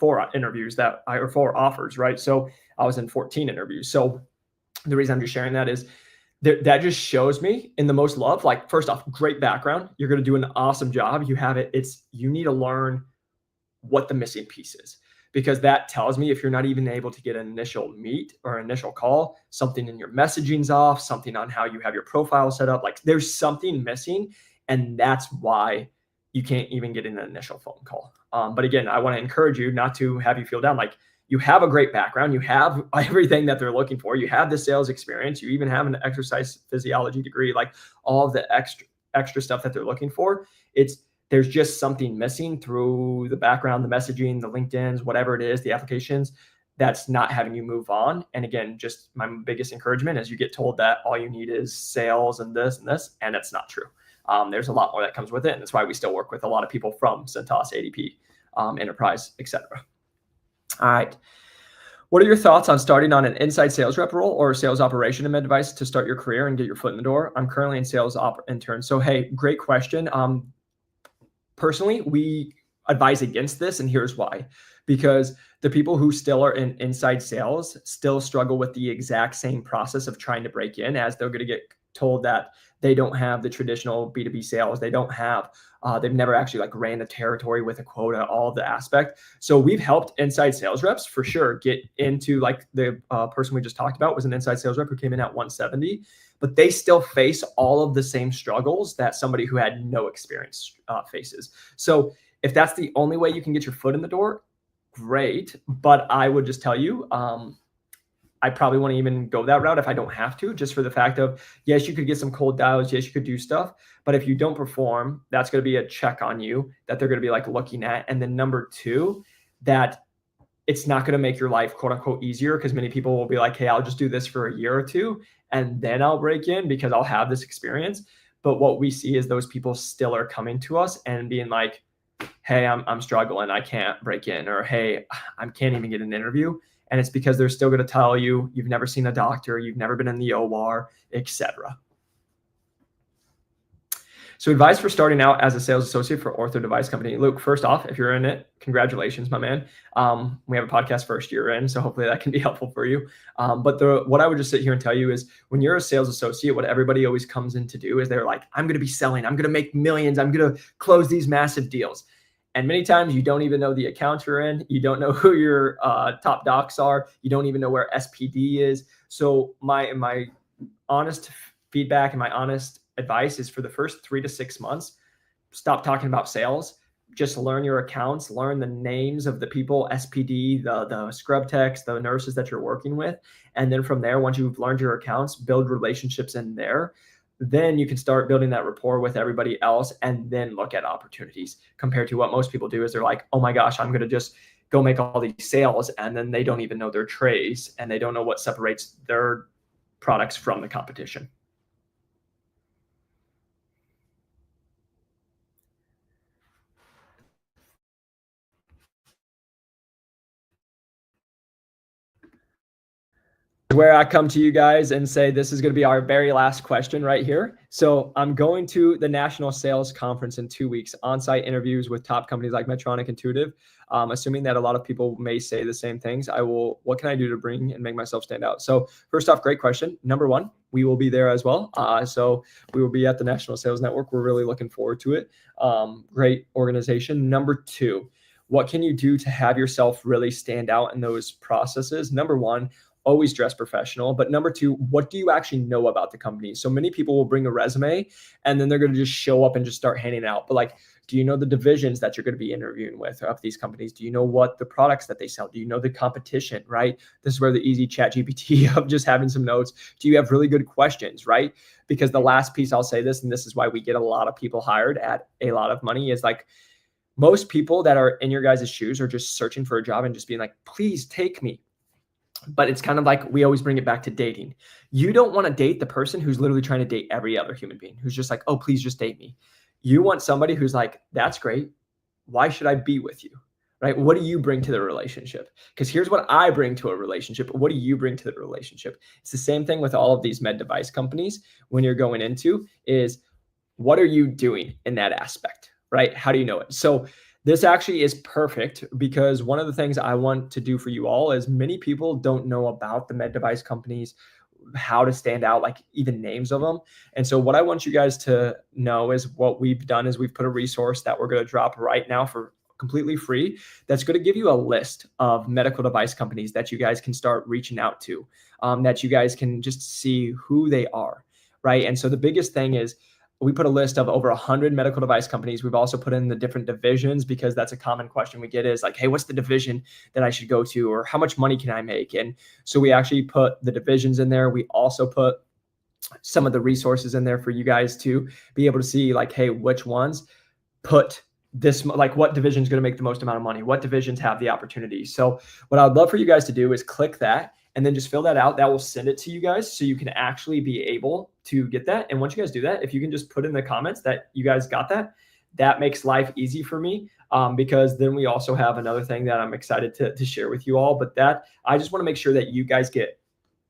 4 interviews or 4 offers, right? So I was in 14 interviews. So the reason I'm just sharing that is that just shows me in the most love, like, first off, great background. You're going to do an awesome job. You have it. You need to learn what the missing piece is, because that tells me if you're not even able to get an initial meet or initial call, something in your messaging's off, something on how you have your profile set up, like there's something missing. And that's why you can't even get an initial phone call. But again, I want to encourage you not to have you feel down. Like, you have a great background. You have everything that they're looking for. You have the sales experience. You even have an exercise physiology degree, like all of the extra stuff that they're looking for. There's just something missing through the background, the messaging, the LinkedIn's, whatever it is, the applications, that's not having you move on. And again, just my biggest encouragement is you get told that all you need is sales and this, and it's not true. There's a lot more that comes with it. And that's why we still work with a lot of people from Cintas, ADP, Enterprise, etc. All right. What are your thoughts on starting on an inside sales rep role or sales operation in med device to start your career and get your foot in the door? I'm currently in sales intern. So, hey, great question. Personally, we advise against this, and here's why. Because the people who still are in inside sales still struggle with the exact same process of trying to break in, as they're going to get told that they don't have the traditional B2B sales. They don't have, they've never actually like ran a territory with a quota, all of the aspect. So we've helped inside sales reps for sure get into, like the person we just talked about was an inside sales rep who came in at 170, but they still face all of the same struggles that somebody who had no experience faces. So If that's the only way you can get your foot in the door, great. But I would just tell you, I probably won't even go that route if I don't have to, just for the fact of, yes, you could get some cold dials. Yes, you could do stuff. But if you don't perform, that's going to be a check on you that they're going to be like looking at. And then number two, that it's not going to make your life quote unquote easier, because many people will be like, hey, I'll just do this for a year or two and then I'll break in because I'll have this experience. But what we see is those people still are coming to us and being like, hey, I'm struggling, I can't break in, or hey, I can't even get an interview. And it's because they're still going to tell you you've never seen a doctor, you've never been in the OR, etc. So advice for starting out as a sales associate for ortho device company. Luke, first off, if you're in it, congratulations, my man. We have a podcast first year in, so hopefully that can be helpful for you. But what I would just sit here and tell you is, when you're a sales associate, what everybody always comes in to do is they're like, I'm going to be selling, I'm going to make millions, I'm going to close these massive deals. And many times you don't even know the account you're in. You don't know who your top docs are. You don't even know where SPD is. So my honest feedback and my honest advice is, for the first 3 to 6 months, stop talking about sales. Just learn your accounts, learn the names of the people, SPD, the scrub techs, the nurses that you're working with. And then from there, once you've learned your accounts, build relationships in there. Then you can start building that rapport with everybody else and then look at opportunities, compared to what most people do is they're like, oh my gosh, I'm going to just go make all these sales. And then they don't even know their trays and they don't know what separates their products from the competition. Where I come to you guys and say, this is going to be our very last question right here. So I'm going to the National Sales Conference in 2 weeks, on-site interviews with top companies like Medtronic, Intuitive. Assuming that a lot of people may say the same things, what can I do to bring and make myself stand out? So first off, great question. Number one, we will be there as well. So we will be at the National Sales Network. We're really looking forward to it. Great organization. Number two, what can you do to have yourself really stand out in those processes? Number one, always dress professional. But number two, what do you actually know about the company? So many people will bring a resume and then they're going to just show up and just start handing out. But like, do you know the divisions that you're going to be interviewing with of these companies? Do you know what the products that they sell? Do you know the competition, right? This is where the easy chat GPT of just having some notes. Do you have really good questions, right? Because the last piece, I'll say this, and this is why we get a lot of people hired at a lot of money, is like, most people that are in your guys' shoes are just searching for a job and just being like, please take me. But it's kind of like, we always bring it back to dating. You don't want to date the person who's literally trying to date every other human being, who's just like, oh, please just date me. You want somebody who's like, that's great. Why should I be with you? Right? What do you bring to the relationship? Because here's what I bring to a relationship. What do you bring to the relationship? It's the same thing with all of these med device companies. When you're going into is, what are you doing in that aspect, right? How do you know it? So this actually is perfect, because one of the things I want to do for you all is, many people don't know about the med device companies, how to stand out, like even names of them. And so what I want you guys to know is, what we've done is we've put a resource that we're going to drop right now for completely free. That's going to give you a list of medical device companies that you guys can start reaching out to, that you guys can just see who they are, right? And so the biggest thing is, we put a list of over 100 medical device companies. We've also put in the different divisions, because that's a common question we get, is like, hey, what's the division that I should go to? Or how much money can I make? And so we actually put the divisions in there. We also put some of the resources in there for you guys to be able to see, like, hey, which ones put this, like what division is going to make the most amount of money? What divisions have the opportunity? So what I'd love for you guys to do is click that and then just fill that out. That will send it to you guys so you can actually be able to get that. And once you guys do that, if you can just put in the comments that you guys got that, that makes life easy for me, because then we also have another thing that I'm excited to share with you all. But that, I just want to make sure that you guys get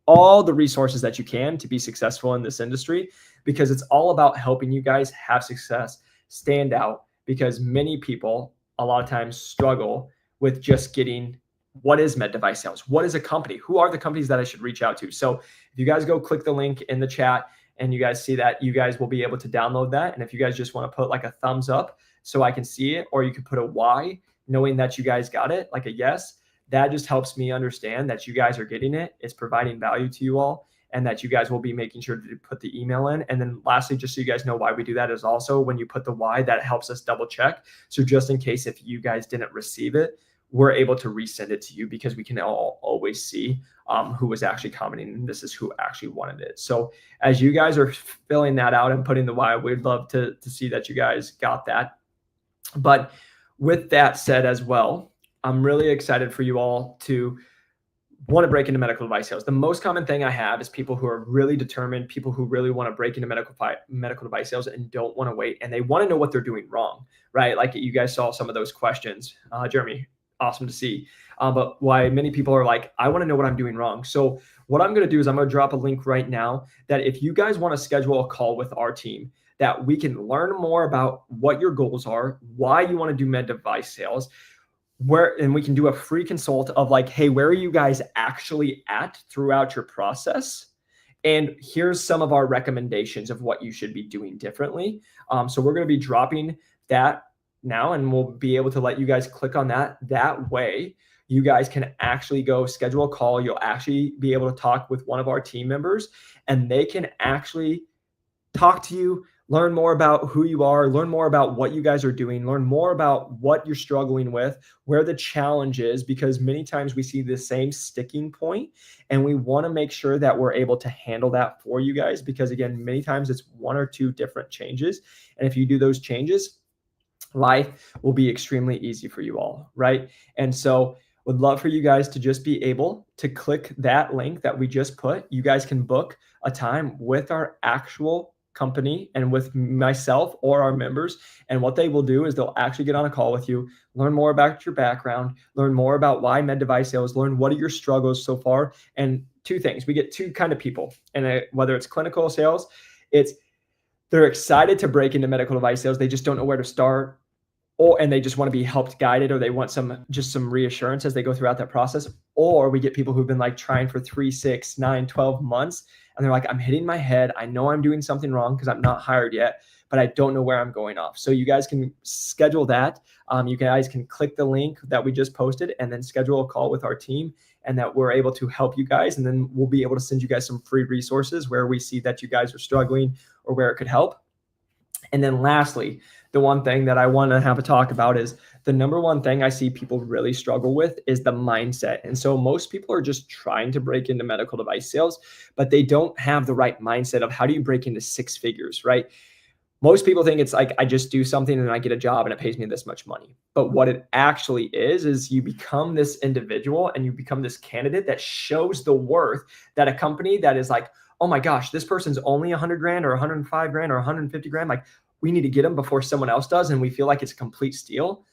all the resources that you can to be successful in this industry, because it's all about helping you guys have success, stand out, because many people a lot of times struggle with just getting, what is med device sales? What is a company? Who are the companies that I should reach out to? So if you guys go click the link in the chat and you guys see that, you guys will be able to download that. And if you guys just want to put like a thumbs up so I can see it, or you can put a Y, knowing that you guys got it, like a yes, that just helps me understand that you guys are getting it. It's providing value to you all. and that you guys will be making sure to put the email in. And then lastly, just so you guys know why we do that, is also when you put the why, that helps us double check. So just in case if you guys didn't receive it, we're able to resend it to you, because we can always see who was actually commenting, and this is who actually wanted it. So as you guys are filling that out and putting the why, we'd love to see that you guys got that. But with that said as well, I'm really excited for you all to want to break into medical device sales. The most common thing I have is people who are really determined, people who really want to break into medical device sales and don't want to wait, and they want to know what they're doing wrong, right? Like you guys saw some of those questions. Jeremy, awesome to see. But why many people are like, I want to know what I'm doing wrong. So what I'm going to do is I'm going to drop a link right now that if you guys want to schedule a call with our team, that we can learn more about what your goals are, why you want to do med device sales, and we can do a free consult of like, hey, where are you guys actually at throughout your process? And here's some of our recommendations of what you should be doing differently. So we're going to be dropping that now, and we'll be able to let you guys click on that. That way, you guys can actually go schedule a call. You'll actually be able to talk with one of our team members, and they can actually talk to you, learn more about who you are, learn more about what you guys are doing, learn more about what you're struggling with, where the challenge is, because many times we see the same sticking point, and we want to make sure that we're able to handle that for you guys, because again, many times it's one or two different changes. And if you do those changes, life will be extremely easy for you all, right? And so would love for you guys to just be able to click that link that we just put. You guys can book a time with our actual company and with myself or our members. And what they will do is they'll actually get on a call with you, learn more about your background, learn more about why med device sales, learn what are your struggles so far. And two things, we get two kind of people. And whether it's clinical sales, they're excited to break into medical device sales. They just don't know where to start, and they just want to be helped, guided, or they want some reassurance as they go throughout that process. Or we get people who've been like trying for 3, 6, 9, 12 months. And they're like, I'm hitting my head. I know I'm doing something wrong because I'm not hired yet, but I don't know where I'm going off. So you guys can schedule that. You guys can click the link that we just posted and then schedule a call with our team, and that we're able to help you guys. And then we'll be able to send you guys some free resources where we see that you guys are struggling or where it could help. And then lastly, the one thing that I want to have a talk about is the number one thing I see people really struggle with is the mindset. And so most people are just trying to break into medical device sales, but they don't have the right mindset of how do you break into 6 figures, right? Most people think it's like, I just do something and I get a job and it pays me this much money. But what it actually is you become this individual and you become this candidate that shows the worth that a company that is like, oh my gosh, this person's only 100 grand or 105 grand or 150 grand. Like, we need to get them before someone else does. And we feel like it's a complete steal.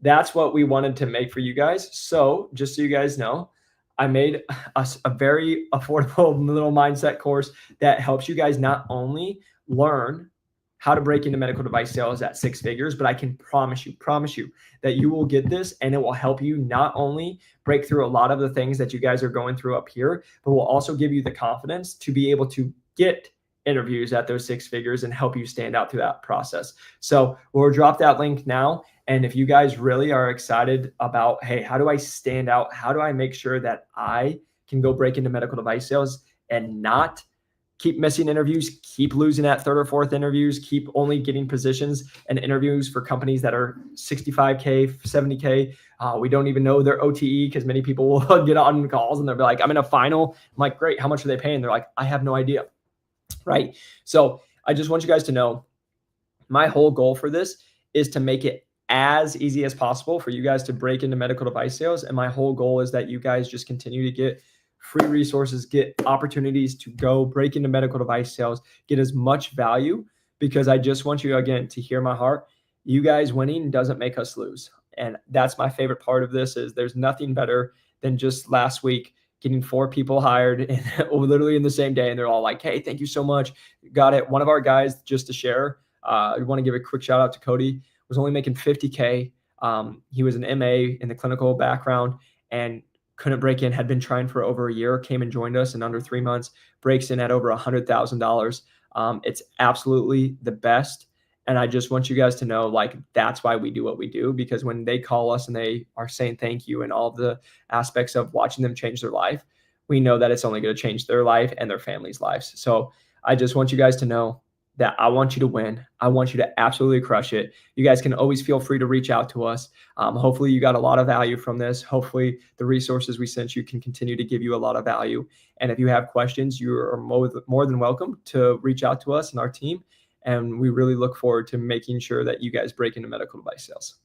That's what we wanted to make for you guys. So just so you guys know, I made a very affordable little mindset course that helps you guys not only learn how to break into medical device sales at 6 figures, but I can promise you that you will get this, and it will help you not only break through a lot of the things that you guys are going through up here, but will also give you the confidence to be able to get interviews at those 6 figures and help you stand out through that process. So we'll drop that link now. And if you guys really are excited about, hey, how do I stand out? How do I make sure that I can go break into medical device sales and not keep missing interviews, keep losing at 3rd or 4th interviews, keep only getting positions and interviews for companies that are 65K, 70K. We don't even know their OTE, because many people will get on calls and they'll be like, I'm in a final. I'm like, great, how much are they paying? They're like, I have no idea. Right? So I just want you guys to know my whole goal for this is to make it as easy as possible for you guys to break into medical device sales. And my whole goal is that you guys just continue to get free resources, get opportunities to go break into medical device sales, get as much value, because I just want you, again, to hear my heart. You guys winning doesn't make us lose. And that's my favorite part of this, is there's nothing better than just last week getting 4 people hired and literally in the same day. And they're all like, hey, thank you so much. Got it. One of our guys, just to share, I want to give a quick shout out to Cody, was only making 50K. He was an MA in the clinical background and couldn't break in, had been trying for over a year, came and joined us in under 3 months, breaks in at over $100,000. It's absolutely the best. And I just want you guys to know, like, that's why we do what we do, because when they call us and they are saying thank you and all of the aspects of watching them change their life, we know that it's only going to change their life and their family's lives. So I just want you guys to know that I want you to win. I want you to absolutely crush it. You guys can always feel free to reach out to us. Hopefully you got a lot of value from this. Hopefully the resources we sent you can continue to give you a lot of value. And if you have questions, you are more than welcome to reach out to us and our team. And we really look forward to making sure that you guys break into medical device sales.